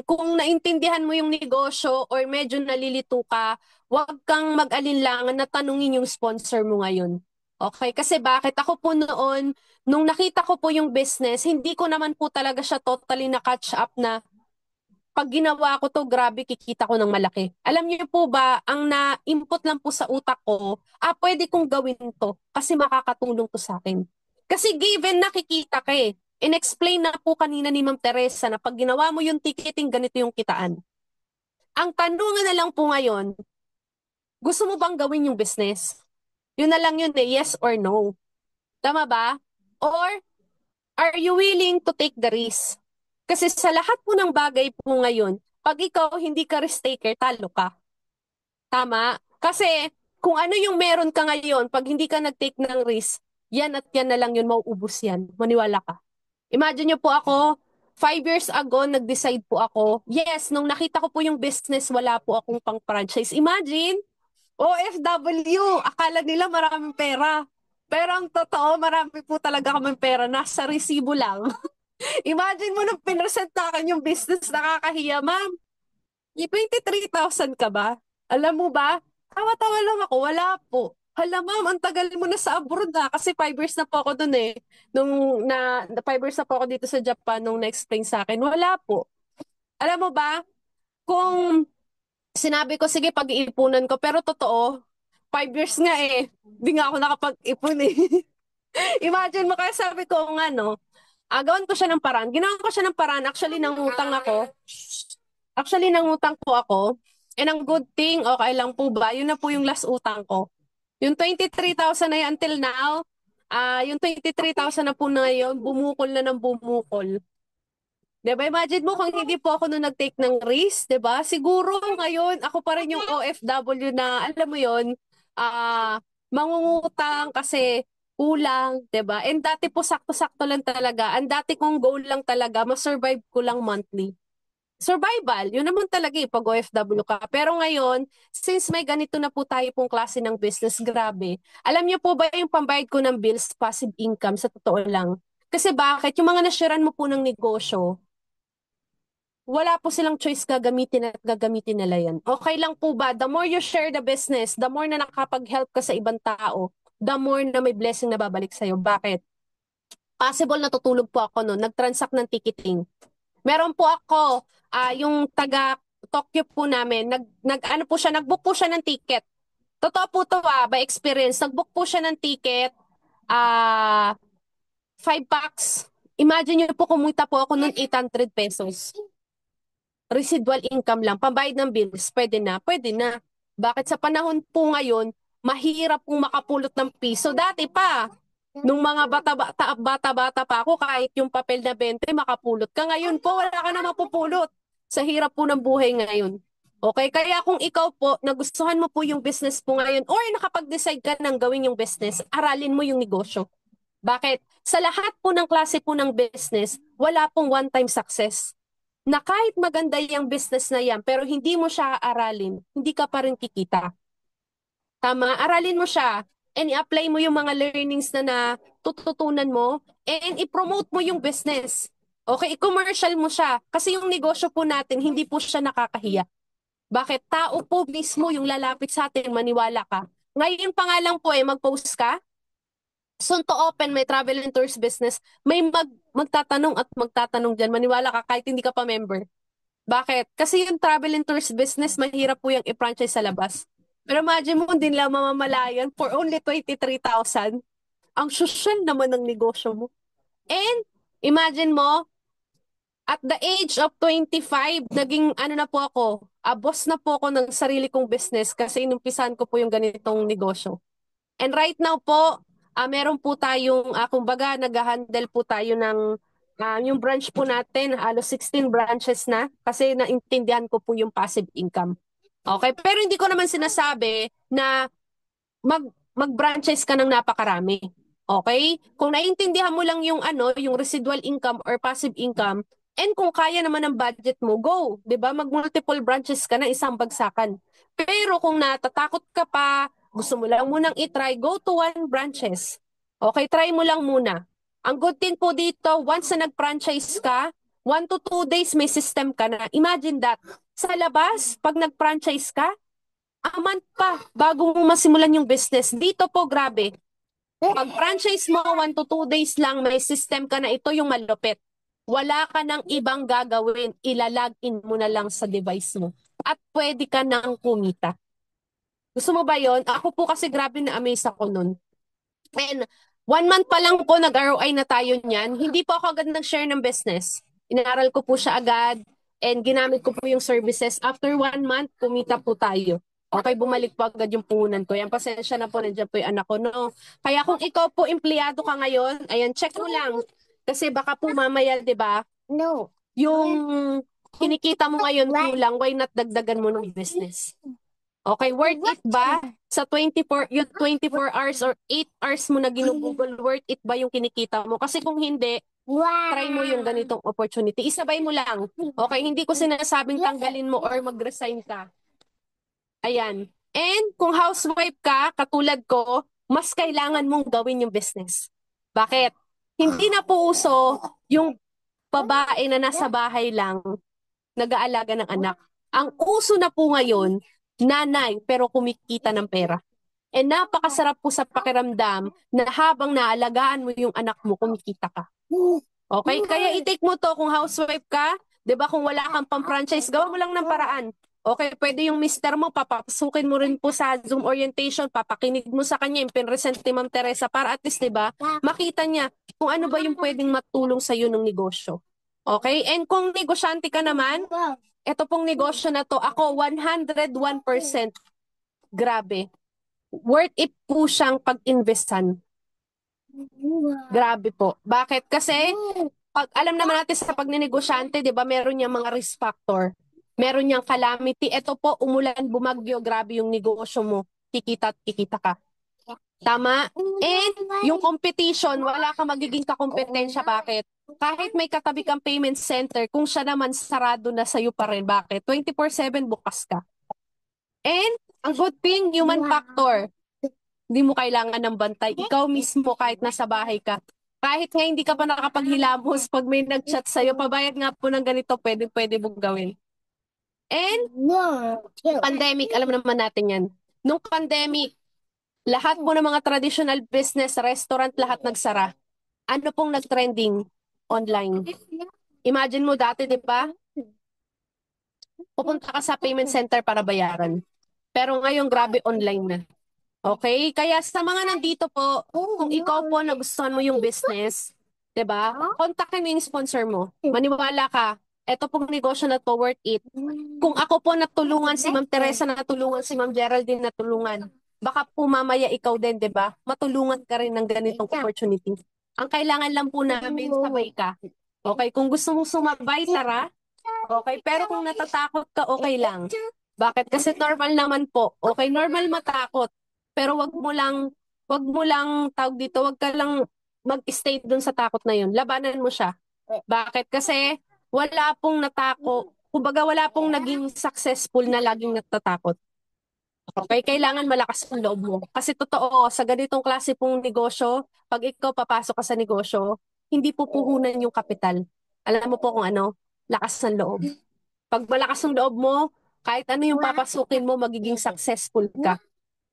kung naintindihan mo yung negosyo or medyo nalilito ka, huwag kang mag-alinlangan na tanungin yung sponsor mo ngayon. Okay, kasi bakit ako po noon, nung nakita ko po yung business, hindi ko naman po talaga siya totally na-catch up na pag ginawa ko to, grabe, kikita ko ng malaki. Alam niyo po ba, ang na-input lang po sa utak ko, pwede kong gawin to kasi makakatulong to sa akin. Kasi given nakikita ka in-explain na po kanina ni Ma'am Teresa na pag ginawa mo yung ticketing, ganito yung kitaan. Ang tanungan na lang po ngayon, gusto mo bang gawin yung business? Yun na lang yun yes or no. Tama ba? Or are you willing to take the risk? Kasi sa lahat po ng bagay po ngayon, pag ikaw hindi ka risk taker, talo ka. Tama? Kasi kung ano yung meron ka ngayon, pag hindi ka nag-take ng risk, yan at yan na lang yun, mauubos yan. Maniwala ka. Imagine nyo po ako, 5 years ago, nag-decide po ako. Yes, nung nakita ko po yung business, wala po akong pang-franchise. Imagine, OFW, akala nila maraming pera. Pero ang totoo, marami po talaga kaming pera. Nasa resibo lang. Imagine mo nung pinresent na akin yung business, nakakahiya, ma'am. May 23,000 ka ba? Alam mo ba? Tawa-tawa lang ako, wala po. Hala ma'am, ang tagal mo na sa abroad na kasi 5 years na po ako dun eh. Nung 5 years na po ako dito sa Japan nung na-explain sa akin, wala po. Alam mo ba, kung sinabi ko, sige, pag-iipunan ko, pero totoo, 5 years nga eh. Hindi nga ako nakapag-ipon eh. Imagine mo, kaya sabi ko, nga no, agawan ko siya ng paraan. Ginawa ko siya ng paraan. Actually, nangutang ako. Po ako. And ang good thing, okay lang po ba? Yun na po yung last utang ko. Yung 23,000 na yun until now, yung 23,000 na po na yun, bumukol na ng bumukol. Diba? Imagine mo kung hindi po ako nung nag-take ng risk, diba? Siguro ngayon, ako pa rin yung OFW na, alam mo yun, mangungutang kasi kulang, diba? And dati po sakto-sakto lang talaga. Ang dati kong goal lang talaga, ma-survive ko lang monthly. Survival, yun naman talaga eh, pag OFW ka. Pero ngayon, since may ganito na po tayo pong klase ng business, grabe. Alam niyo po ba yung pambayad ko ng bills, passive income, sa totoo lang? Kasi bakit? Yung mga nasharean mo po ng negosyo, wala po silang choice, gagamitin at gagamitin nila yan. Okay lang po ba? The more you share the business, the more na nakakapag-help ka sa ibang tao, the more na may blessing na babalik sa'yo. Bakit? Possible natutulog po ako noon, nag-transact ng ticketing. Meron po ako, yung taga Tokyo po namin, ano po siya, nag-book po siya ng ticket. Totoo po to by experience. Nag-book po siya ng ticket, 5 packs. Imagine nyo po, kumita po ako noon 800 pesos. Residual income lang, pambayad ng bills, pwede na, pwede na. Bakit sa panahon po ngayon, mahirap pong makapulot ng piso. Dati pa, nung mga bata-bata pa ako, kahit yung papel na 20, makapulot ka. Ngayon po, wala ka na mapupulot. Sa hirap po ng buhay ngayon. Okay, kaya kung ikaw po, nagustuhan mo po yung business po ngayon, or nakapag-decide ka ng gawin yung business, aralin mo yung negosyo. Bakit? Sa lahat po ng klase po ng business, wala pong one-time success. Na kahit maganda yung business na yan, pero hindi mo siya aralin, hindi ka pa rin kikita. Tama? Aralin mo siya and i-apply mo yung mga learnings na natututunan mo and i-promote mo yung business. Okay, i-commercial mo siya. Kasi yung negosyo po natin, hindi po siya nakakahiya. Bakit? Tao po mismo yung lalapit sa atin, maniwala ka. Ngayon pa nga lang po mag-post ka, soon to open may travel and tours business, may magtatanong at magtatanong dyan, maniwala ka kahit hindi ka pa member. Bakit? Kasi yung travel and tours business, mahirap po yung i-franchise sa labas. Pero imagine mo, hindi lang mamamalayan for only 23,000. Ang social naman ng negosyo mo. And imagine mo, at the age of 25, naging ano na po ako, boss na po ako ng sarili kong business kasi inumpisan ko po yung ganitong negosyo. And right now po, meron po tayong, kumbaga, nag-handle po tayo ng, yung branch po natin, halos 16 branches na, kasi naintindihan ko po yung passive income. Okay, pero hindi ko naman sinasabi na mag-franchise ka ng napakarami. Okay? Kung naiintindihan mo lang yung yung residual income or passive income, and kung kaya naman ang budget mo, go, 'di ba? Mag-multiple branches ka na, isang bagsakan. Pero kung natatakot ka pa, gusto mo lang munang i-try, go to 1 branches. Okay, try mo lang muna. Ang good thing po dito, once na nag-franchise ka, 1 to 2 days may system ka na. Imagine that. Sa labas, pag nag-franchise ka, a month pa bago mo masimulan yung business. Dito po, grabe. Pag franchise mo, 1 to 2 days lang, may system ka na, ito yung malupit. Wala ka nang ibang gagawin. Ilalagin mo na lang sa device mo. At pwede ka nang kumita. Gusto mo ba yon? Ako po kasi grabe na amaze ako nun. And 1 month pa lang po, nag-ROI na tayo niyan. Hindi po ako agad nag-share ng business. Inaral ko po siya agad and ginamit ko po yung services. After 1 month, kumita po tayo. Okay, bumalik po agad yung puhunan ko. Yan, pasensya na po, nandiyan po yung anak ko, no? Kaya kung ikaw po empleyado ka ngayon, ayan, check mo lang. Kasi baka po mamaya, di ba, No. yung kinikita mo ngayon kulang, why not dagdagan mo ng business? Okay, worth it ba? Sa 24 hours or 8 hours mo na ginugugol, worth it ba yung kinikita mo? Kasi kung hindi, try mo yung ganitong opportunity. Isabay mo lang. Okay, hindi ko sinasabing tanggalin mo or mag-resign ka. Ayan. And kung housewife ka, katulad ko, mas kailangan mong gawin yung business. Bakit? Hindi na po uso yung babae na nasa bahay lang, nag-aalaga ng anak. Ang uso na po ngayon, nanay, pero kumikita ng pera. And napakasarap po sa pakiramdam na habang naalagaan mo yung anak mo, kumikita ka. Okay? Kaya i-take mo to kung housewife ka, 'di ba? Kung wala kang pang-franchise, gawa mo lang ng paraan. Okay, pwede yung mister mo, papasukin mo rin po sa Zoom orientation, papakinig mo sa kanya, yung pinresent ni Ma'am Teresa para at least, 'di ba, makita niya kung ano ba yung pwedeng matulong sa iyo ng negosyo. Okay? And kung negosyante ka naman, ito pong negosyo na to, ako 101%, grabe. Worth it po siyang pag-investan. Grabe po. Bakit? Kasi pag alam naman natin sa pagninegosyante, 'di ba, meron niyang mga risk factor. Meron niyang calamity. Ito po, umulan, bumagyo, grabe yung negosyo mo. Kikita at kikita ka. Tama? And yung competition, wala kang magiging kakompetensya. Bakit? Kahit may katabi kang payment center, kung siya naman sarado na sa'yo pa rin. Bakit? 24/7 bukas ka. And ang good thing, human factor. Hindi mo kailangan ng bantay. Ikaw mismo, kahit nasa bahay ka, kahit nga hindi ka pa nakapaghilamos, pag may nag-chat sa'yo, pabayad nga po ng ganito, pwede mong gawin. And pandemic, alam naman natin yan. Nung pandemic, lahat po ng mga traditional business, restaurant, lahat nagsara. Ano pong nag-trending? Online. Imagine mo dati, di ba? Pupunta ka sa payment center para bayaran. Pero ngayon, grabe, online na. Okay? Kaya sa mga nandito po, kung ikaw po nagustuhan mo yung business, 'di ba? Kontakin mo yung sponsor mo. Maniwala ka, eto pong negosyo na to worth it. Kung ako po natulungan si Ma'am Teresa, natulungan si Ma'am Geraldine, natulungan, baka po mamaya ikaw din, 'di ba? Matulungan ka rin ng ganitong opportunity. Ang kailangan lang po namin, sabay ka. Okay? Kung gusto mong sumabay, tara. Okay? Pero kung natatakot ka, okay lang. Bakit? Kasi normal naman po. Okay, normal matakot. Pero wag mo lang tawag dito, wag ka lang mag-stay dun sa takot na yun. Labanan mo siya. Bakit? Kasi wala pong natako. Kumbaga wala pong naging successful na laging natatakot. Okay, kailangan malakas ang loob mo. Kasi totoo, sa ganitong klase pong negosyo, pag ikaw papasok ka sa negosyo, hindi pupuhunan yung kapital. Alam mo po kung ano? Lakas ng loob. Pag malakas ang loob mo, kahit ano yung papasukin mo, magiging successful ka.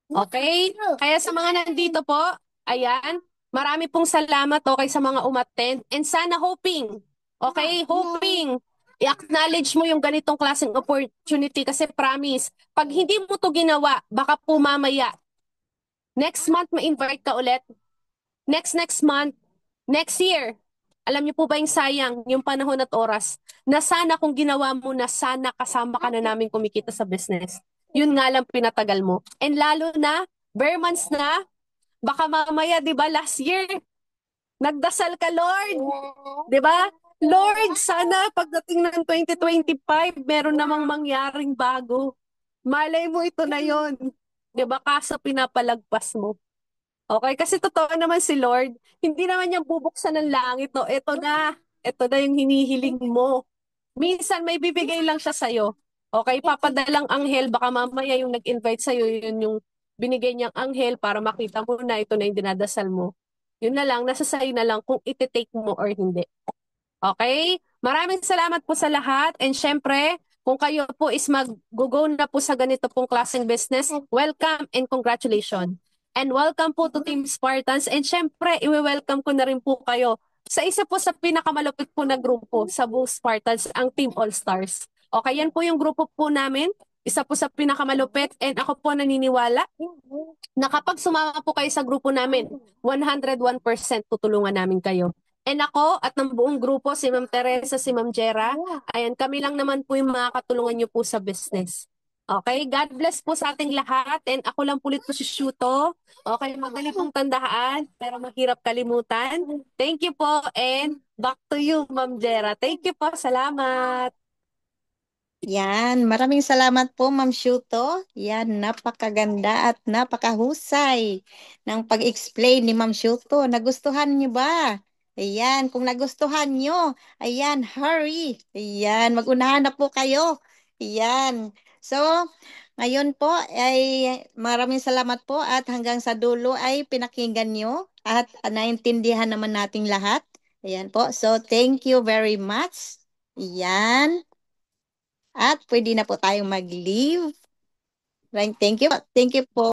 Okay? Kaya sa mga nandito po, ayan, marami pong salamat, okay, sa mga umattend. And sana hoping, okay, hoping, i-acknowledge mo yung ganitong klaseng opportunity kasi promise, pag hindi mo to ginawa, baka po mamaya, next month ma-invite ka ulit, next month, next year, alam niyo po ba yung sayang, yung panahon at oras, na sana kung ginawa mo na sana kasama ka na namin kumikita sa business. Yun nga lang pinatagal mo. And lalo na, bare months na, baka mamaya, di ba, last year, nagdasal ka, Lord. Di ba? Lord, sana pagdating ng 2025, meron namang mangyaring bago. Malay mo ito na yon. Di ba? Kaso pinapalagpas mo. Okay, kasi totoo naman si Lord, hindi naman niya bubuksan ng langit, no? Ito na yung hinihiling mo. Minsan may bibigay lang siya sa'yo. Okay, papadalang anghel, baka mamaya yung nag-invite sa'yo, yun yung binigay niyang anghel para makita mo na ito na yung dinadasal mo. Yun na lang, nasa sa'yo na lang kung iti-take mo or hindi. Okay? Maraming salamat po sa lahat. And syempre, kung kayo po is mag-go na po sa ganito pong klaseng business, welcome and congratulations. And welcome po to Team Spartans. And syempre, i-welcome ko na rin po kayo sa isa po sa pinakamalupit po na grupo sa buong Spartans, ang Team All Stars. Okay, yan po yung grupo po namin. Isa po sa pinakamalupit. And ako po naniniwala na kapag sumama po kayo sa grupo namin, 101% tutulungan namin kayo. And ako at ng buong grupo, si Ma'am Teresa, si Ma'am Jera, ayan, kami lang naman po yung makakatulungan nyo po sa business. Okay, God bless po sa ating lahat. And ako lang pulit po si Shuto. Okay, madali pong tandaan, pero mahirap kalimutan. Thank you po and back to you, Ma'am Jera. Thank you po. Salamat. Yan, maraming salamat po, Ma'am Shuto. Yan, napakaganda at napakahusay ng pag-explain ni Ma'am Shuto. Nagustuhan niyo ba? Ayan, kung nagustuhan niyo, ayan, hurry. Ayan, mag-unahan na po kayo. Ayan. So, ngayon po ay maraming salamat po at hanggang sa dulo ay pinakinggan niyo at naintindihan naman nating lahat. Ayan po. So, thank you very much. Ayan. At pwede na po tayong mag-leave. Thank you. Thank you po.